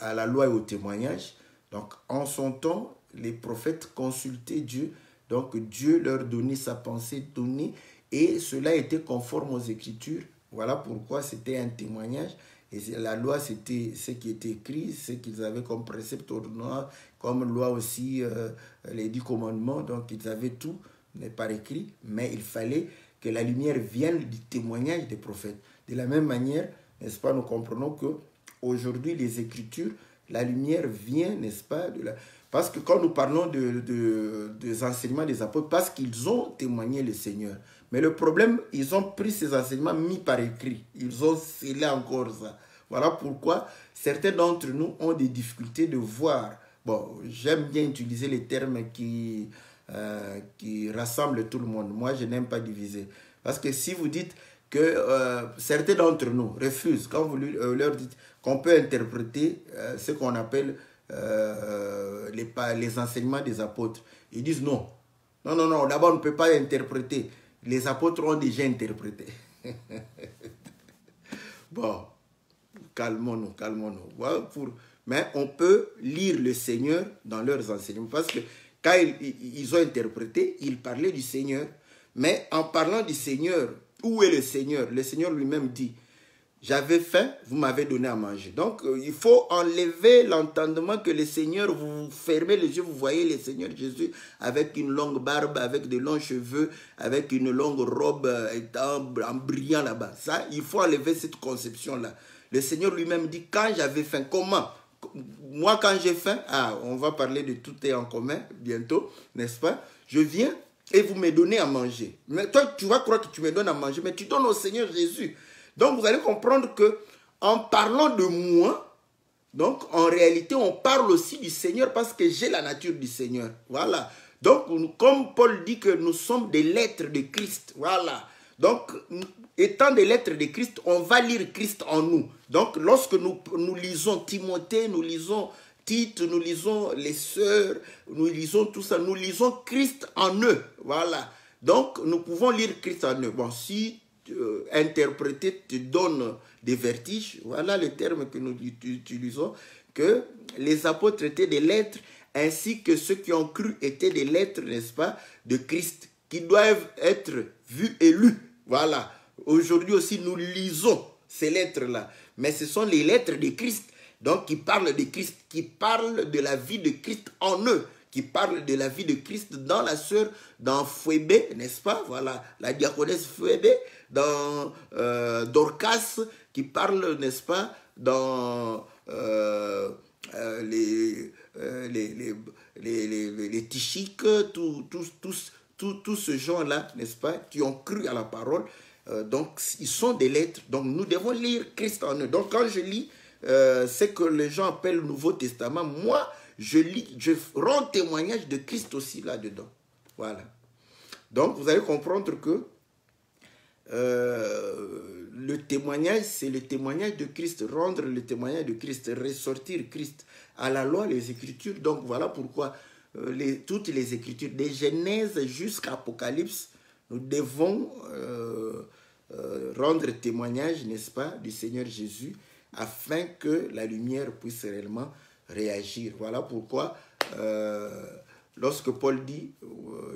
à la loi et au témoignage. Donc, en son temps, les prophètes consultaient Dieu. Donc, Dieu leur donnait sa pensée donnée. Et cela était conforme aux Écritures. Voilà pourquoi c'était un témoignage. Et la loi, c'était ce qui était écrit, ce qu'ils avaient comme précepte ordonnance, comme loi aussi, les 10 commandements. Donc, ils avaient tout, n'est pas écrit, mais il fallait que la lumière vienne du témoignage des prophètes. De la même manière, n'est-ce pas, nous comprenons qu'aujourd'hui, les Écritures, la lumière vient, n'est-ce pas, parce que quand nous parlons des enseignements des apôtres, parce qu'ils ont témoigné le Seigneur. Mais le problème, ils ont pris ces enseignements mis par écrit. Ils ont scellé encore ça. Voilà pourquoi certains d'entre nous ont des difficultés de voir. Bon, j'aime bien utiliser les termes qui rassemblent tout le monde. Moi, je n'aime pas diviser. Parce que si vous dites que certains d'entre nous refusent, quand vous leur dites qu'on peut interpréter ce qu'on appelle les enseignements des apôtres, ils disent non. Non, non, non, d'abord on ne peut pas interpréter. Les apôtres ont déjà interprété. Bon, calmons-nous, calmons-nous. Voilà mais on peut lire le Seigneur dans leurs enseignements. Parce que quand ils ont interprété, ils parlaient du Seigneur. Mais en parlant du Seigneur, où est le Seigneur? Le Seigneur lui-même dit, j'avais faim, vous m'avez donné à manger. Donc, il faut enlever l'entendement que le Seigneur, vous fermez les yeux, vous voyez le Seigneur Jésus avec une longue barbe, avec de longs cheveux, avec une longue robe en brillant là-bas. Ça, il faut enlever cette conception-là. Le Seigneur lui-même dit, quand j'avais faim, comment? Moi, quand j'ai faim, on va parler de tout est en commun bientôt, n'est-ce pas? Je viens et vous me donnez à manger. Mais toi, tu vas croire que tu me donnes à manger, mais tu donnes au Seigneur Jésus. Donc, vous allez comprendre que en parlant de moi, donc, en réalité, on parle aussi du Seigneur parce que j'ai la nature du Seigneur. Voilà. Donc, comme Paul dit que nous sommes des lettres de Christ. Voilà. Donc, étant des lettres de Christ, on va lire Christ en nous. Donc, lorsque nous lisons Timothée, nous lisons Tite, nous lisons les sœurs, nous lisons tout ça, nous lisons Christ en eux. Voilà. Donc, nous pouvons lire Christ en eux. Bon, si interpréter te donne des vertiges, voilà le terme que nous utilisons, que les apôtres étaient des lettres, ainsi que ceux qui ont cru étaient des lettres, n'est-ce pas, de Christ, qui doivent être vues et lues. Voilà. Aujourd'hui aussi, nous lisons ces lettres-là, mais ce sont les lettres de Christ, donc qui parlent de Christ, qui parlent de la vie de Christ en eux, qui parle de la vie de Christ dans la sœur, dans Phoébé, n'est-ce pas? Voilà, la diaconesse Phoébé, dans Dorcas, qui parle, n'est-ce pas, dans les Tichiques, tout ce genre-là, n'est-ce pas, qui ont cru à la parole. Donc, ils sont des lettres. Donc, nous devons lire Christ en eux. Donc, quand je lis ce que les gens appellent le Nouveau Testament, moi, je rends témoignage de Christ aussi là-dedans. Voilà. Donc, vous allez comprendre que le témoignage, c'est le témoignage de Christ, rendre le témoignage de Christ, ressortir Christ à la loi, les Écritures. Donc, voilà pourquoi toutes les Écritures, de Genèse jusqu'à Apocalypse, nous devons rendre témoignage, n'est-ce pas, du Seigneur Jésus, afin que la lumière puisse réellement réagir. Voilà pourquoi, lorsque Paul dit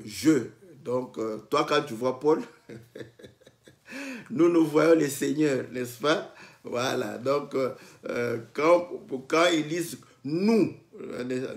je, donc toi quand tu vois Paul, nous voyons le Seigneur, n'est-ce pas? Voilà, donc quand ils disent nous.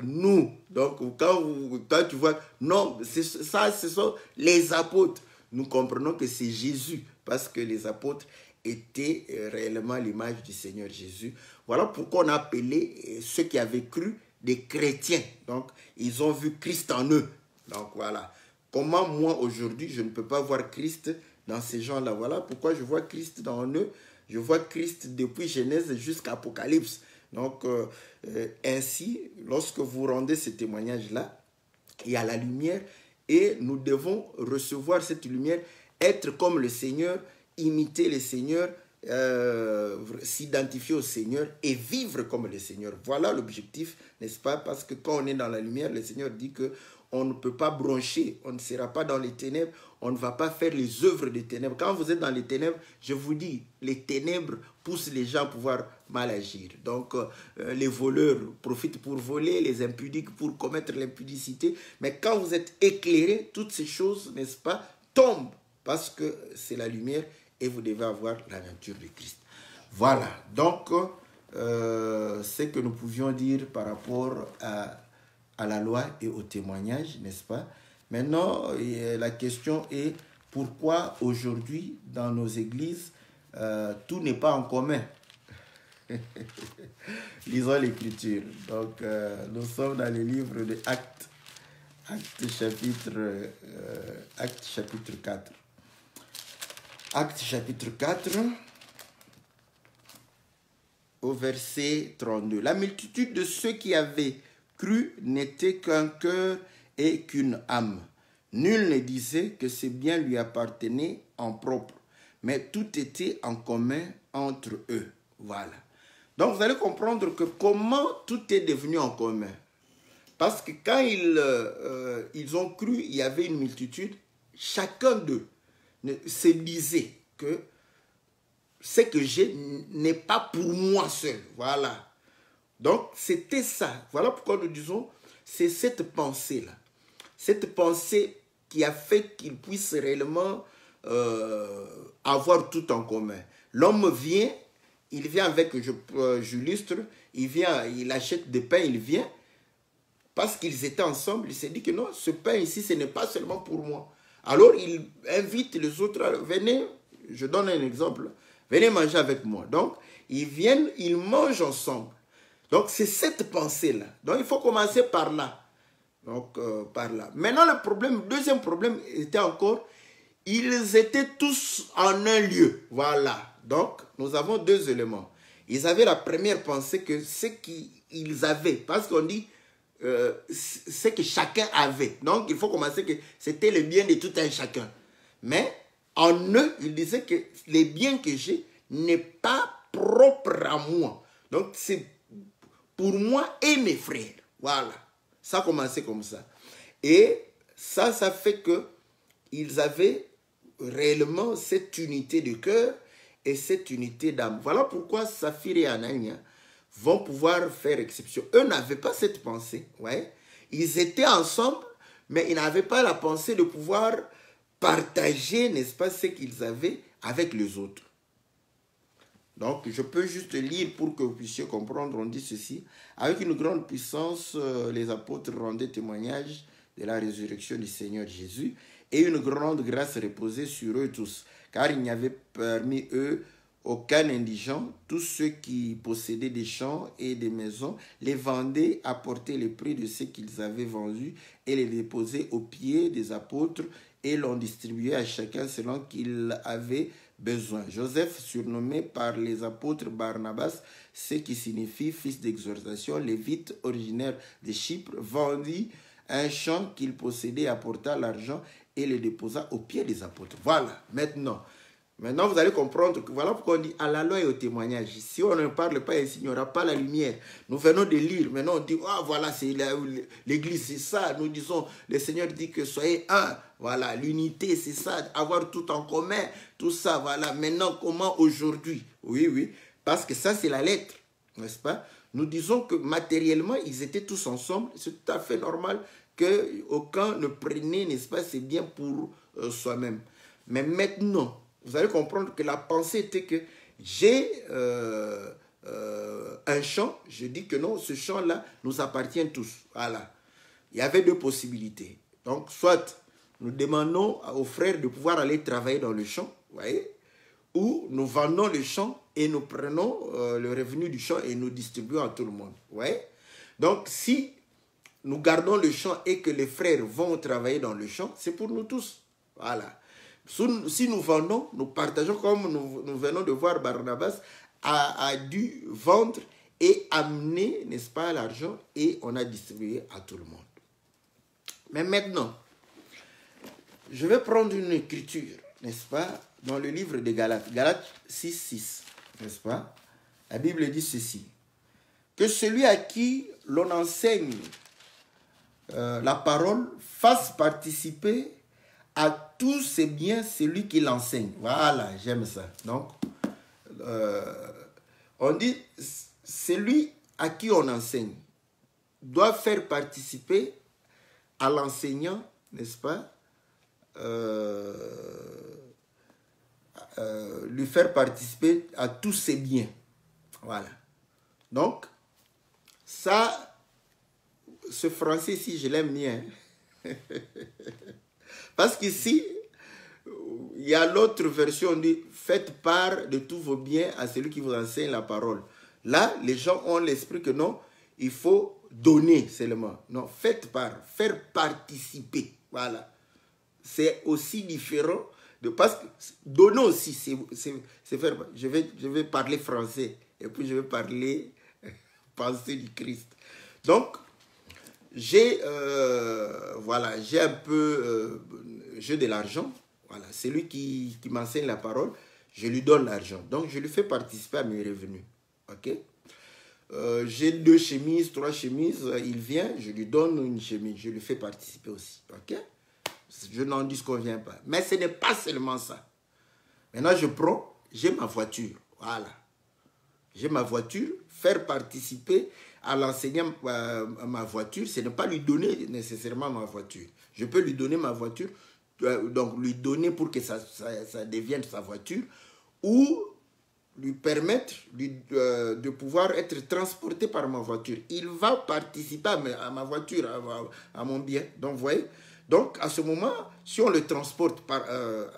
Nous. Donc, quand tu vois, non, ça, ce sont les apôtres. Nous comprenons que c'est Jésus, parce que les apôtres étaient réellement l'image du Seigneur Jésus. Voilà pourquoi on a appelé ceux qui avaient cru des chrétiens. Donc, ils ont vu Christ en eux. Donc, voilà. Comment moi, aujourd'hui, je ne peux pas voir Christ dans ces gens-là? Voilà pourquoi je vois Christ dans eux. Je vois Christ depuis Genèse jusqu'à Apocalypse. Donc, ainsi, lorsque vous rendez ce témoignage-là, il y a la lumière et nous devons recevoir cette lumière, être comme le Seigneur, imiter le Seigneur, s'identifier au Seigneur et vivre comme le Seigneur. Voilà l'objectif, n'est-ce pas? Parce que quand on est dans la lumière, le Seigneur dit que on ne peut pas broncher, on ne sera pas dans les ténèbres, on ne va pas faire les œuvres des ténèbres. Quand vous êtes dans les ténèbres, je vous dis, les ténèbres poussent les gens à pouvoir mal agir. Donc, les voleurs profitent pour voler, les impudiques pour commettre l'impudicité. Mais quand vous êtes éclairés, toutes ces choses, n'est-ce pas, tombent parce que c'est la lumière et vous devez avoir la nature de Christ. Voilà, donc, ce que nous pouvions dire par rapport à la loi et au témoignage, n'est-ce pas? Maintenant, la question est pourquoi aujourd'hui, dans nos églises, tout n'est pas en commun. Lisons l'Écriture. Donc, nous sommes dans le livre de Actes, Actes chapitre 4. Actes chapitre 4, au verset 32. La multitude de ceux qui avaient cru n'était qu'un cœur et qu'une âme. Nul ne disait que ses biens lui appartenaient en propre, mais tout était en commun entre eux. Voilà. Donc vous allez comprendre que comment tout est devenu en commun. Parce que quand ils ont cru, il y avait une multitude, chacun d'eux se disait que ce que j'ai n'est pas pour moi seul. Voilà. Donc, c'était ça. Voilà pourquoi nous disons, c'est cette pensée-là. Cette pensée qui a fait qu'il puisse réellement avoir tout en commun. L'homme vient, il vient avec, j'illustre, il vient, il achète des pains, il vient, parce qu'ils étaient ensemble, il s'est dit que non, ce pain ici, ce n'est pas seulement pour moi. Alors, il invite les autres, venez, je donne un exemple, venez manger avec moi. Donc, ils viennent, ils mangent ensemble. Donc, c'est cette pensée-là. Donc, il faut commencer par là. Donc, par là. Maintenant, le problème, deuxième problème était encore, ils étaient tous en un lieu. Voilà. Donc, nous avons deux éléments. Ils avaient la première pensée que ce qu'ils avaient, parce qu'on dit, ce que chacun avait. Donc, il faut commencer que c'était le bien de tout un chacun. Mais, en eux, ils disaient que les biens que j'ai n'est pas propre à moi. Donc, c'est pour moi et mes frères. Voilà. Ça a commencé comme ça. Et ça fait qu'ils avaient réellement cette unité de cœur et cette unité d'âme. Voilà pourquoi Saphir et Anania vont pouvoir faire exception. Eux n'avaient pas cette pensée. Ouais. Ils étaient ensemble, mais ils n'avaient pas la pensée de pouvoir partager, n'est-ce pas, ce qu'ils avaient avec les autres. Donc, je peux juste lire pour que vous puissiez comprendre. On dit ceci. Avec une grande puissance, les apôtres rendaient témoignage de la résurrection du Seigneur Jésus et une grande grâce reposait sur eux tous. Car il n'y avait parmi eux aucun indigent. Tous ceux qui possédaient des champs et des maisons les vendaient, apportaient le prix de ce qu'ils avaient vendu et les déposaient aux pieds des apôtres et l'on distribuait à chacun selon qu'il avait besoin. Joseph, surnommé par les apôtres Barnabas, ce qui signifie fils d'exhortation, lévite originaire de Chypre, vendit un champ qu'il possédait, apporta l'argent et le déposa aux pieds des apôtres. Voilà, maintenant vous allez comprendre que voilà pourquoi on dit à la loi et au témoignage. Si on ne parle pas ici, il n'y aura pas la lumière. Nous venons de lire, maintenant on dit, ah voilà, c'est l'église, c'est ça. Nous disons, le Seigneur dit que soyez un. Voilà, l'unité, c'est ça, avoir tout en commun, tout ça, voilà. Maintenant, comment aujourd'hui? Oui, parce que ça, c'est la lettre, n'est-ce pas? Nous disons que matériellement, ils étaient tous ensemble. C'est tout à fait normal qu'aucun ne prenait, n'est-ce pas, ses biens pour soi-même. Mais maintenant, vous allez comprendre que la pensée était que j'ai un champ, je dis que non, ce champ-là nous appartient tous. Voilà. Il y avait deux possibilités. Donc, soit nous demandons aux frères de pouvoir aller travailler dans le champ, vous voyez, ou nous vendons le champ et nous prenons le revenu du champ et nous distribuons à tout le monde. Vous voyez. Donc, si nous gardons le champ et que les frères vont travailler dans le champ, c'est pour nous tous. Voilà. Si nous vendons, nous partageons, comme nous venons de voir Barnabas a dû vendre et amener, n'est-ce pas, l'argent, et on a distribué à tout le monde. Mais maintenant, je vais prendre une écriture, n'est-ce pas, dans le livre de Galates, Galates 6, n'est-ce pas? La Bible dit ceci, que celui à qui l'on enseigne la parole fasse participer à tous ses biens celui qui l'enseigne. Voilà, j'aime ça. Donc, on dit, celui à qui on enseigne doit faire participer à l'enseignant, n'est-ce pas, lui faire participer à tous ses biens. Voilà. Donc, ça, ce français ici, je l'aime bien. Parce qu'ici, il y a l'autre version, on dit, faites part de tous vos biens à celui qui vous enseigne la parole. Là, les gens ont l'esprit que non, il faut donner seulement. Non, faites part, faire participer. Voilà. C'est aussi différent de, parce que donner aussi, c'est faire. Je vais parler français et puis je vais parler pensée du Christ. Donc, j'ai un peu j'ai de l'argent. Voilà, c'est lui qui m'enseigne la parole, je lui donne l'argent. Donc, je lui fais participer à mes revenus. OK? J'ai 2 chemises, 3 chemises, il vient, je lui donne une chemise, je lui fais participer aussi. OK? Je n'en disconviens pas. Mais ce n'est pas seulement ça. Maintenant, j'ai ma voiture. Voilà. J'ai ma voiture, faire participer à l'enseignant ma voiture, ce n'est pas lui donner nécessairement ma voiture. Je peux lui donner ma voiture, donc lui donner pour que ça devienne sa voiture, ou lui permettre de pouvoir être transporté par ma voiture. Il va participer à ma voiture, à mon bien. Donc, vous voyez, donc à ce moment, si on le transporte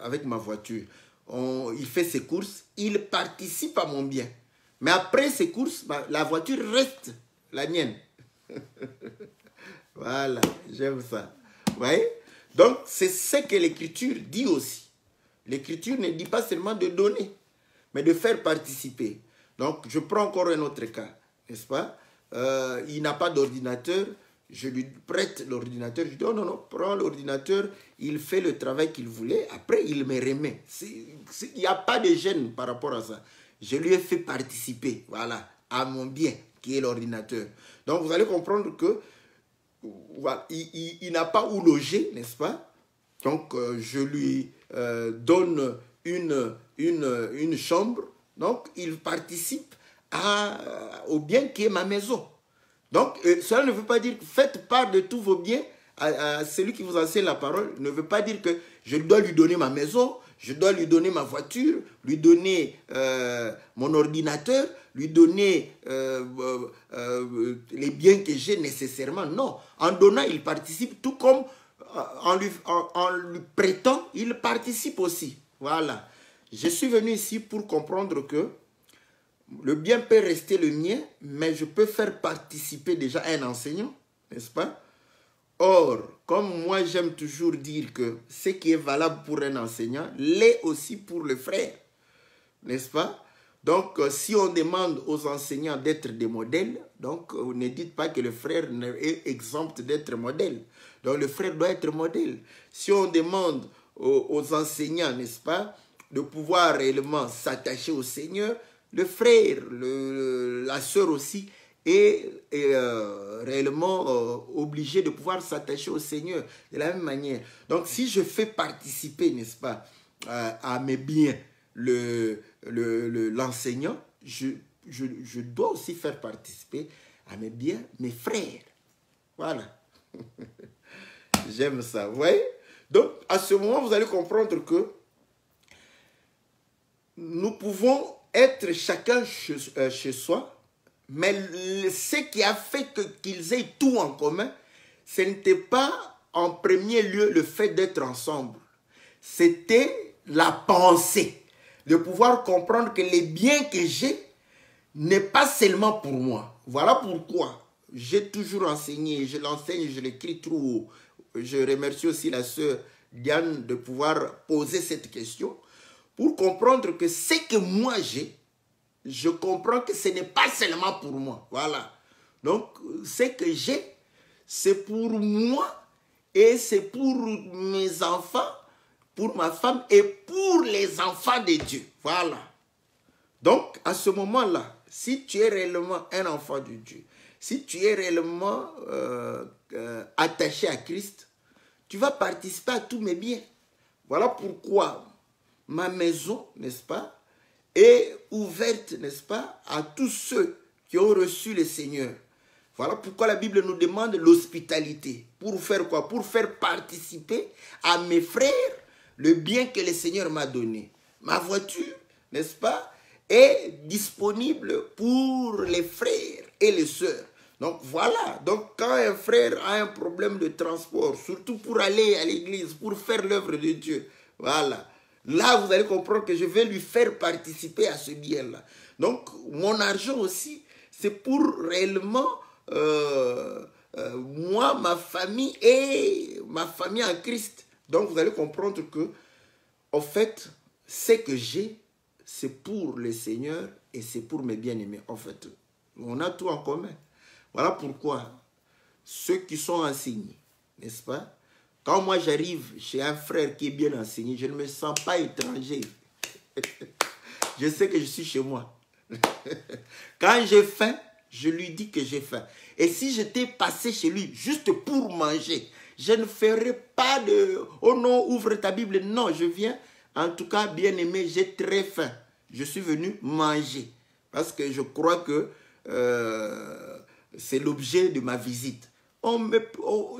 avec ma voiture, il fait ses courses, il participe à mon bien. Mais après ces courses, la voiture reste la mienne. Voilà, j'aime ça. Vous voyez? Donc, c'est ce que l'Écriture dit aussi. L'Écriture ne dit pas seulement de donner, mais de faire participer. Donc, je prends encore un autre cas, n'est-ce pas? Il n'a pas d'ordinateur, je lui prête l'ordinateur, je dis, oh non, prends l'ordinateur, il fait le travail qu'il voulait, après il me remet. Il n'y a pas de gêne par rapport à ça. Je lui ai fait participer, voilà, à mon bien, qui est l'ordinateur. Donc, vous allez comprendre que voilà, il n'a pas où loger, n'est-ce pas? Donc, je lui donne une chambre. Donc, il participe au bien qui est ma maison. Donc, cela ne veut pas dire que faites part de tous vos biens à celui qui vous enseigne la parole. Ne veut pas dire que je dois lui donner ma maison, je dois lui donner ma voiture, lui donner mon ordinateur, lui donner les biens que j'ai nécessairement. Non. En donnant, il participe, tout comme en lui prêtant, il participe aussi. Voilà. Je suis venu ici pour comprendre que le bien peut rester le mien, mais je peux faire participer déjà un enseignant, n'est-ce pas? Or, comme moi j'aime toujours dire que ce qui est valable pour un enseignant l'est aussi pour le frère, n'est-ce pas? Donc, si on demande aux enseignants d'être des modèles, donc ne dites pas que le frère est exempt d'être modèle. Donc, le frère doit être modèle. Si on demande aux enseignants, n'est-ce pas, de pouvoir réellement s'attacher au Seigneur, le frère, la sœur aussi, est réellement obligé de pouvoir s'attacher au Seigneur de la même manière. Donc, si je fais participer, n'est-ce pas, à mes biens, l'enseignant, je dois aussi faire participer à mes biens, mes frères. Voilà. J'aime ça, vous voyez? Donc, à ce moment, vous allez comprendre que nous pouvons être chacun chez soi, Mais ce qui a fait qu'ils aient tout en commun, ce n'était pas en premier lieu le fait d'être ensemble. C'était la pensée, de pouvoir comprendre que les biens que j'ai n'est pas seulement pour moi. Voilà pourquoi j'ai toujours enseigné, je l'enseigne, je l'écris trop haut. Je remercie aussi la sœur Diane de pouvoir poser cette question pour comprendre que ce que moi j'ai, je comprends que ce n'est pas seulement pour moi. Voilà. Donc, ce que j'ai, c'est pour moi et c'est pour mes enfants, pour ma femme et pour les enfants de Dieu. Voilà. Donc, à ce moment-là, si tu es réellement un enfant de Dieu, si tu es réellement attaché à Christ, tu vas participer à tous mes biens. Voilà pourquoi ma maison, n'est-ce pas, est ouverte, n'est-ce pas, à tous ceux qui ont reçu le Seigneur. Voilà pourquoi la Bible nous demande l'hospitalité. Pour faire quoi? Pour faire participer à mes frères le bien que le Seigneur m'a donné. Ma voiture, n'est-ce pas, est disponible pour les frères et les sœurs. Donc voilà, donc quand un frère a un problème de transport, surtout pour aller à l'église, pour faire l'œuvre de Dieu, voilà, là vous allez comprendre que je vais lui faire participer à ce bien-là. Donc mon argent aussi, c'est pour réellement moi, ma famille et ma famille en Christ. Donc vous allez comprendre que, en fait, ce que j'ai, c'est pour le Seigneur et c'est pour mes bien-aimés. En fait, on a tout en commun. Voilà pourquoi ceux qui sont enseignés, n'est-ce pas? Quand moi j'arrive chez un frère qui est bien enseigné, je ne me sens pas étranger. Je sais que je suis chez moi. Quand j'ai faim, je lui dis que j'ai faim. Et si j'étais passé chez lui juste pour manger, je ne ferais pas de « Oh non, ouvre ta Bible ». Non, je viens. En tout cas, bien aimé, j'ai très faim. Je suis venu manger. Parce que je crois que c'est l'objet de ma visite.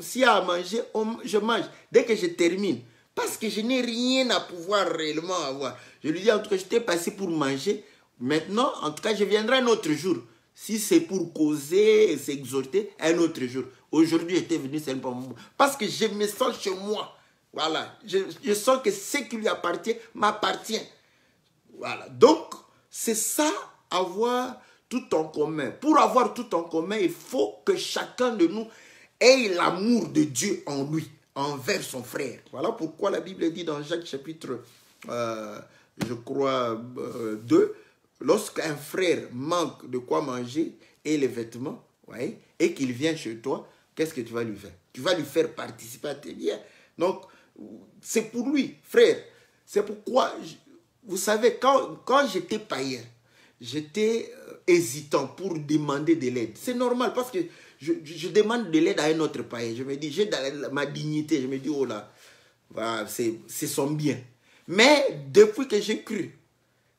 S'il y a à manger, je mange. Dès que je termine. Parce que je n'ai rien à pouvoir réellement avoir. Je lui dis, en tout cas, j'étais passé pour manger. Maintenant, en tout cas, je viendrai un autre jour. Si c'est pour causer et s'exhorter, un autre jour. Aujourd'hui, j'étais venu seulement pour moi. Parce que je me sens chez moi. Voilà. Je sens que ce qui lui appartient m'appartient. Voilà. Donc, c'est ça, avoir tout en commun. Pour avoir tout en commun, il faut que chacun de nous ait l'amour de Dieu en lui, envers son frère. Voilà pourquoi la Bible dit dans Jacques chapitre, je crois, 2, lorsqu'un frère manque de quoi manger et les vêtements, ouais, et qu'il vient chez toi, qu'est-ce que tu vas lui faire? Tu vas lui faire participer à tes biens. Donc, c'est pour lui, frère. C'est pourquoi, vous savez, quand j'étais païen, j'étais hésitant pour demander de l'aide. C'est normal parce que je demande de l'aide à un autre païen. Je me dis, j'ai ma dignité. Je me dis, oh là, voilà, c'est son bien. Mais depuis que j'ai cru,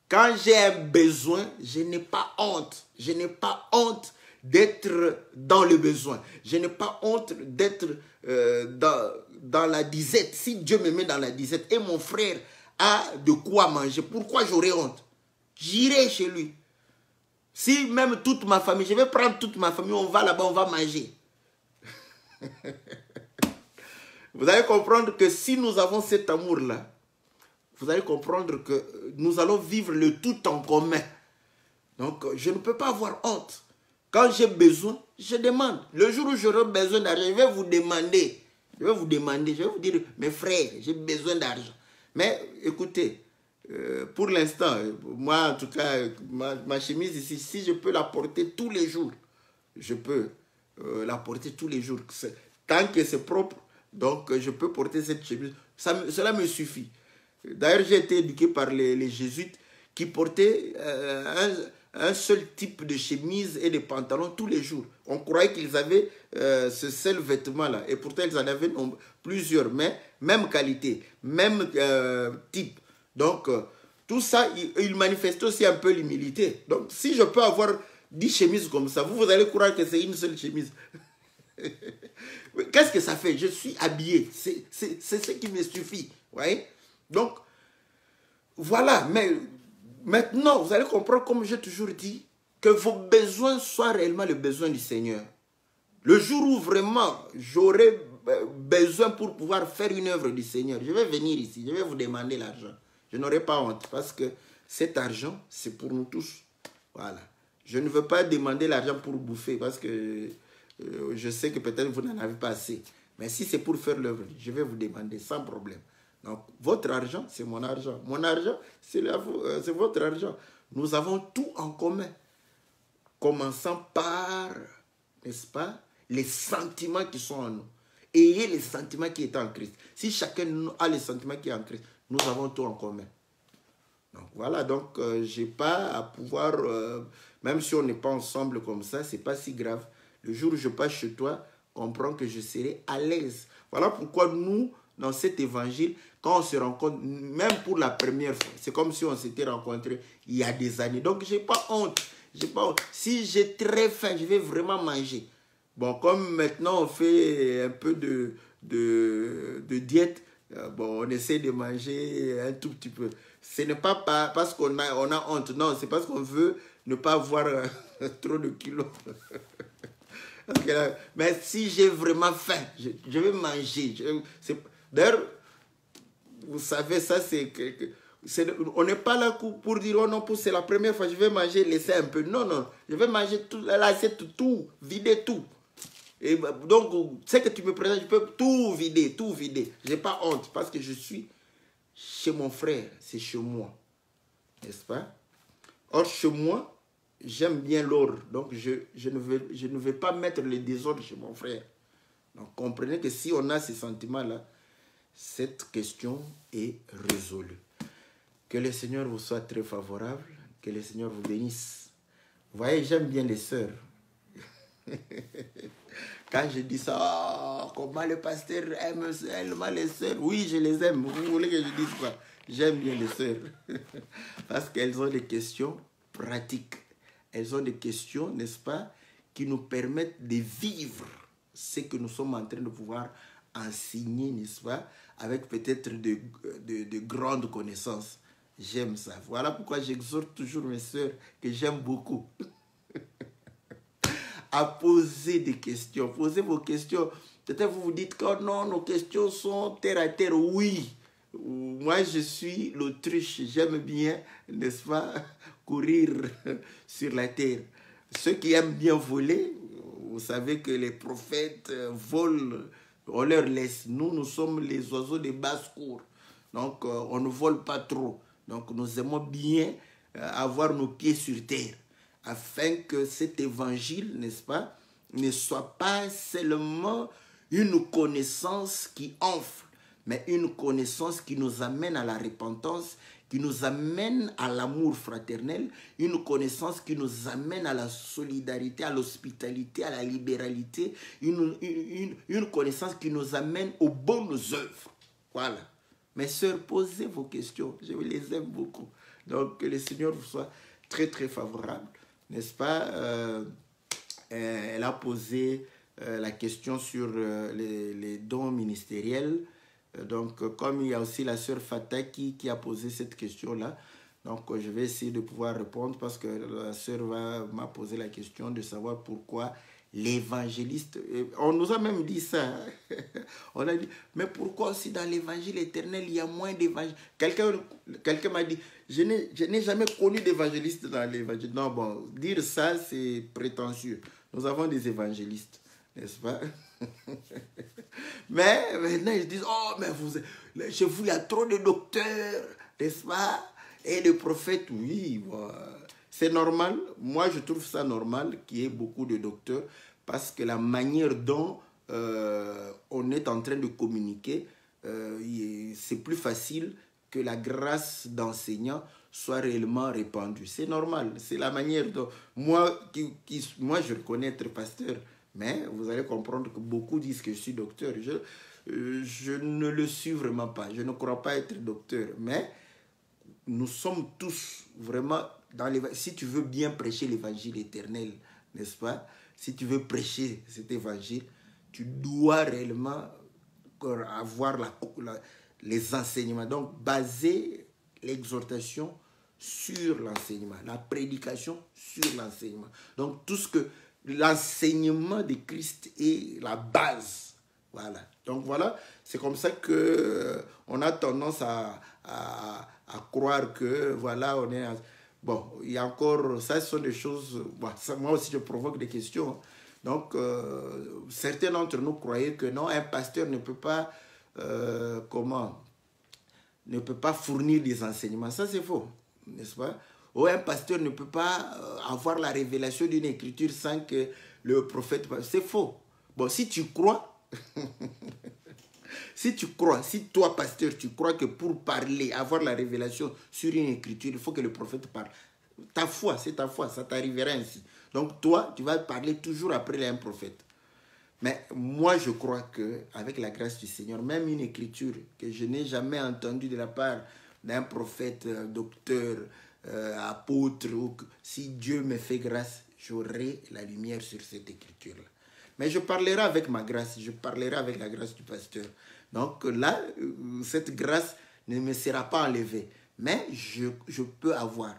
quand j'ai un besoin, je n'ai pas honte. Je n'ai pas honte d'être dans le besoin. Je n'ai pas honte d'être dans la disette. Si Dieu me met dans la disette et mon frère a de quoi manger, pourquoi j'aurais honte? J'irai chez lui. Si même toute ma famille, je vais prendre toute ma famille, on va là-bas, on va manger. Vous allez comprendre que si nous avons cet amour-là, vous allez comprendre que nous allons vivre le tout en commun. Donc, je ne peux pas avoir honte. Quand j'ai besoin, je demande. Le jour où j'aurai besoin d'argent, je vais vous demander. Je vais vous dire, mes frères, j'ai besoin d'argent. Mais écoutez, pour l'instant, moi en tout cas, ma chemise ici, si je peux la porter tous les jours, je peux la porter tous les jours. Tant que c'est propre, donc je peux porter cette chemise. Cela me suffit. D'ailleurs, j'ai été éduqué par les jésuites qui portaient un seul type de chemise et de pantalon tous les jours. On croyait qu'ils avaient ce seul vêtement-là. Et pourtant, ils en avaient plusieurs, mais même qualité, même type. Donc, tout ça, il manifeste aussi un peu l'humilité. Donc, si je peux avoir 10 chemises comme ça, vous allez croire que c'est une seule chemise. Qu'est-ce que ça fait? Je suis habillé. C'est ce qui me suffit. Vous voyez? Donc, voilà. Mais maintenant, vous allez comprendre, comme j'ai toujours dit, que vos besoins soient réellement les besoins du Seigneur. Le jour où vraiment j'aurai besoin pour pouvoir faire une œuvre du Seigneur, je vais venir ici, je vais vous demander l'argent. Je n'aurai pas honte parce que cet argent, c'est pour nous tous. Voilà. Je ne veux pas demander l'argent pour bouffer parce que je sais que peut-être vous n'en avez pas assez. Mais si c'est pour faire l'œuvre, je vais vous demander sans problème. Donc, votre argent, c'est mon argent. Mon argent, c'est votre argent. Nous avons tout en commun. Commençant par, n'est-ce pas, les sentiments qui sont en nous. Ayez les sentiments qui sont en Christ. Si chacun a les sentiments qui sont en Christ, nous avons tout en commun. Donc voilà, donc je n'ai pas à pouvoir, même si on n'est pas ensemble comme ça, ce n'est pas si grave. Le jour où je passe chez toi, comprends que je serai à l'aise. Voilà pourquoi nous, dans cet évangile, quand on se rencontre, même pour la première fois, c'est comme si on s'était rencontrés il y a des années. Donc je n'ai pas honte. Si j'ai très faim, je vais vraiment manger. Bon, comme maintenant on fait un peu de diète, bon, on essaie de manger un tout petit peu. Ce n'est pas parce qu'on a honte, non, c'est parce qu'on veut ne pas avoir trop de kilos. Mais si j'ai vraiment faim, je vais manger. D'ailleurs, vous savez, ça c'est... On n'est pas là pour dire, oh non, c'est la première fois, je vais manger, laisser un peu. Non, non, je vais manger tout, l'assiette, tout, vider tout. Et donc, c'est que tu me présentes, je peux tout vider, tout vider. Je n'ai pas honte parce que je suis chez mon frère, c'est chez moi. N'est-ce pas? Or, chez moi, j'aime bien l'ordre. Donc, je ne vais pas mettre le désordre chez mon frère. Donc, comprenez que si on a ces sentiments-là, cette question est résolue. Que le Seigneur vous soit très favorable. Que le Seigneur vous bénisse. Vous voyez, j'aime bien les sœurs. Quand je dis ça, oh, comment le pasteur aime les sœurs. Oui, je les aime. Vous voulez que je dise quoi? J'aime bien les sœurs. Parce qu'elles ont des questions pratiques. Elles ont des questions, n'est-ce pas, qui nous permettent de vivre ce que nous sommes en train de pouvoir enseigner, n'est-ce pas, avec peut-être de grandes connaissances. J'aime ça. Voilà pourquoi j'exhorte toujours mes sœurs que j'aime beaucoup à poser des questions. Posez vos questions. Peut-être vous vous dites que oh non, nos questions sont terre à terre. Oui, moi je suis l'autruche. J'aime bien, n'est-ce pas, courir sur la terre. Ceux qui aiment bien voler, vous savez que les prophètes volent, on leur laisse. Nous sommes les oiseaux de basse-cour. Donc, on ne vole pas trop. Donc, nous aimons bien avoir nos pieds sur terre, afin que cet évangile, n'est-ce pas, ne soit pas seulement une connaissance qui enfle, mais une connaissance qui nous amène à la repentance, qui nous amène à l'amour fraternel, une connaissance qui nous amène à la solidarité, à l'hospitalité, à la libéralité, une connaissance qui nous amène aux bonnes œuvres. Voilà. Mes sœurs, posez vos questions. Je les aime beaucoup. Donc, que le Seigneur vous soit très, très favorable. N'est-ce pas? Elle a posé la question sur les dons ministériels. Donc, comme il y a aussi la sœur Fataki qui a posé cette question-là, donc je vais essayer de pouvoir répondre parce que la sœur m'a posé la question de savoir pourquoi l'évangéliste... On nous a même dit ça. On a dit, mais pourquoi aussi dans l'évangile éternel, il y a moins d'évangélistes? Quelqu'un m'a dit, je n'ai jamais connu d'évangéliste dans l'évangile. Non, bon, dire ça, c'est prétentieux. Nous avons des évangélistes, n'est-ce pas? Mais maintenant, ils disent, oh, mais chez vous, il y a trop de docteurs, n'est-ce pas? Et de prophètes, oui, c'est normal. Moi, je trouve ça normal qu'il y ait beaucoup de docteurs parce que la manière dont on est en train de communiquer, c'est plus facile que la grâce d'enseignant soit réellement répandue. C'est normal, c'est la manière dont... Moi, je reconnais être pasteur, mais vous allez comprendre que beaucoup disent que je suis docteur. Je ne le suis vraiment pas. Je ne crois pas être docteur, mais nous sommes tous vraiment dans l'évangile. Si tu veux bien prêcher l'évangile éternel, n'est-ce pas? Si tu veux prêcher cet évangile, tu dois réellement avoir les enseignements. Donc, baser l'exhortation sur l'enseignement, la prédication sur l'enseignement. Donc tout ce que l'enseignement de Christ est la base. Voilà. Donc voilà, c'est comme ça que on a tendance à croire que voilà, on est... Bon, il y a encore... Ça, ce sont des choses... Bon, ça, moi aussi, je provoque des questions. Donc, certains d'entre nous croyaient que non, un pasteur ne peut pas... ne peut pas fournir des enseignements. Ça, c'est faux, n'est-ce pas? Ou un pasteur ne peut pas avoir la révélation d'une écriture sans que le prophète... C'est faux. Bon, si tu crois... Si tu crois, si toi, pasteur, tu crois que pour parler, avoir la révélation sur une écriture, il faut que le prophète parle. Ta foi, c'est ta foi, ça t'arrivera ainsi. Donc toi, tu vas parler toujours après un prophète. Mais moi, je crois qu'avec la grâce du Seigneur, même une écriture que je n'ai jamais entendue de la part d'un prophète, docteur, apôtre, ou si Dieu me fait grâce, j'aurai la lumière sur cette écriture-là. Mais je parlerai avec ma grâce, je parlerai avec la grâce du pasteur. Donc là, cette grâce ne me sera pas enlevée. Mais je peux avoir.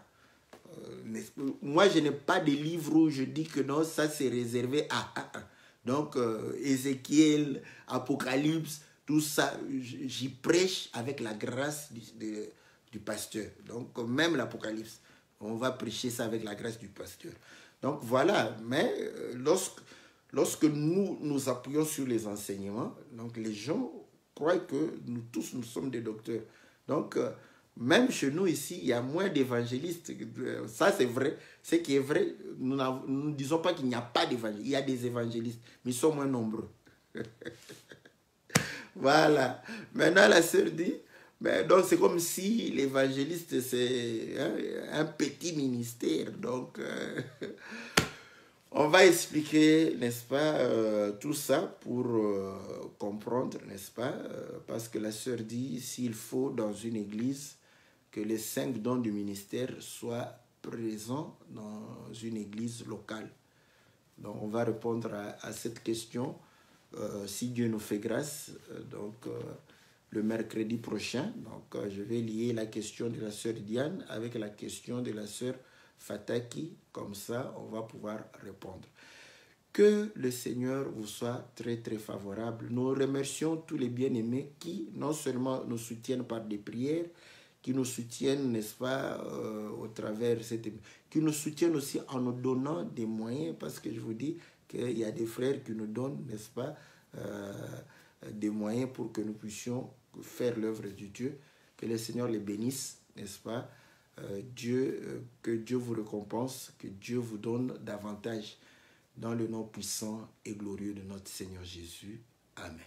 Moi, je n'ai pas de livre où je dis que non, ça c'est réservé à... Donc, Ézéchiel, Apocalypse, tout ça, j'y prêche avec la grâce du pasteur. Donc, même l'Apocalypse, on va prêcher ça avec la grâce du pasteur. Donc, voilà. Mais lorsque nous nous appuyons sur les enseignements, donc les gens croient que nous tous, nous sommes des docteurs. Donc, même chez nous ici, il y a moins d'évangélistes. Ça, c'est vrai. Ce qui est vrai, nous ne disons pas qu'il n'y a pas d'évangélistes. Il y a des évangélistes, mais ils sont moins nombreux. Voilà. Maintenant, la sœur dit, mais donc c'est comme si l'évangéliste, c'est un petit ministère. Donc, on va expliquer, n'est-ce pas, tout ça pour comprendre, n'est-ce pas, parce que la sœur dit, s'il faut dans une église, que les 5 dons du ministère soient présents dans une église locale. Donc, on va répondre à cette question, si Dieu nous fait grâce, le mercredi prochain. Donc, je vais lier la question de la sœur Diane avec la question de la sœur Fataki. Comme ça, on va pouvoir répondre. Que le Seigneur vous soit très, très favorable. Nous remercions tous les bien-aimés qui, non seulement nous soutiennent par des prières, qui nous soutiennent, n'est-ce pas, au travers de cette... qui nous soutiennent aussi en nous donnant des moyens, parce que je vous dis qu'il y a des frères qui nous donnent, n'est-ce pas, des moyens pour que nous puissions faire l'œuvre de Dieu. Que le Seigneur les bénisse, n'est-ce pas, que Dieu vous récompense, que Dieu vous donne davantage dans le nom puissant et glorieux de notre Seigneur Jésus. Amen.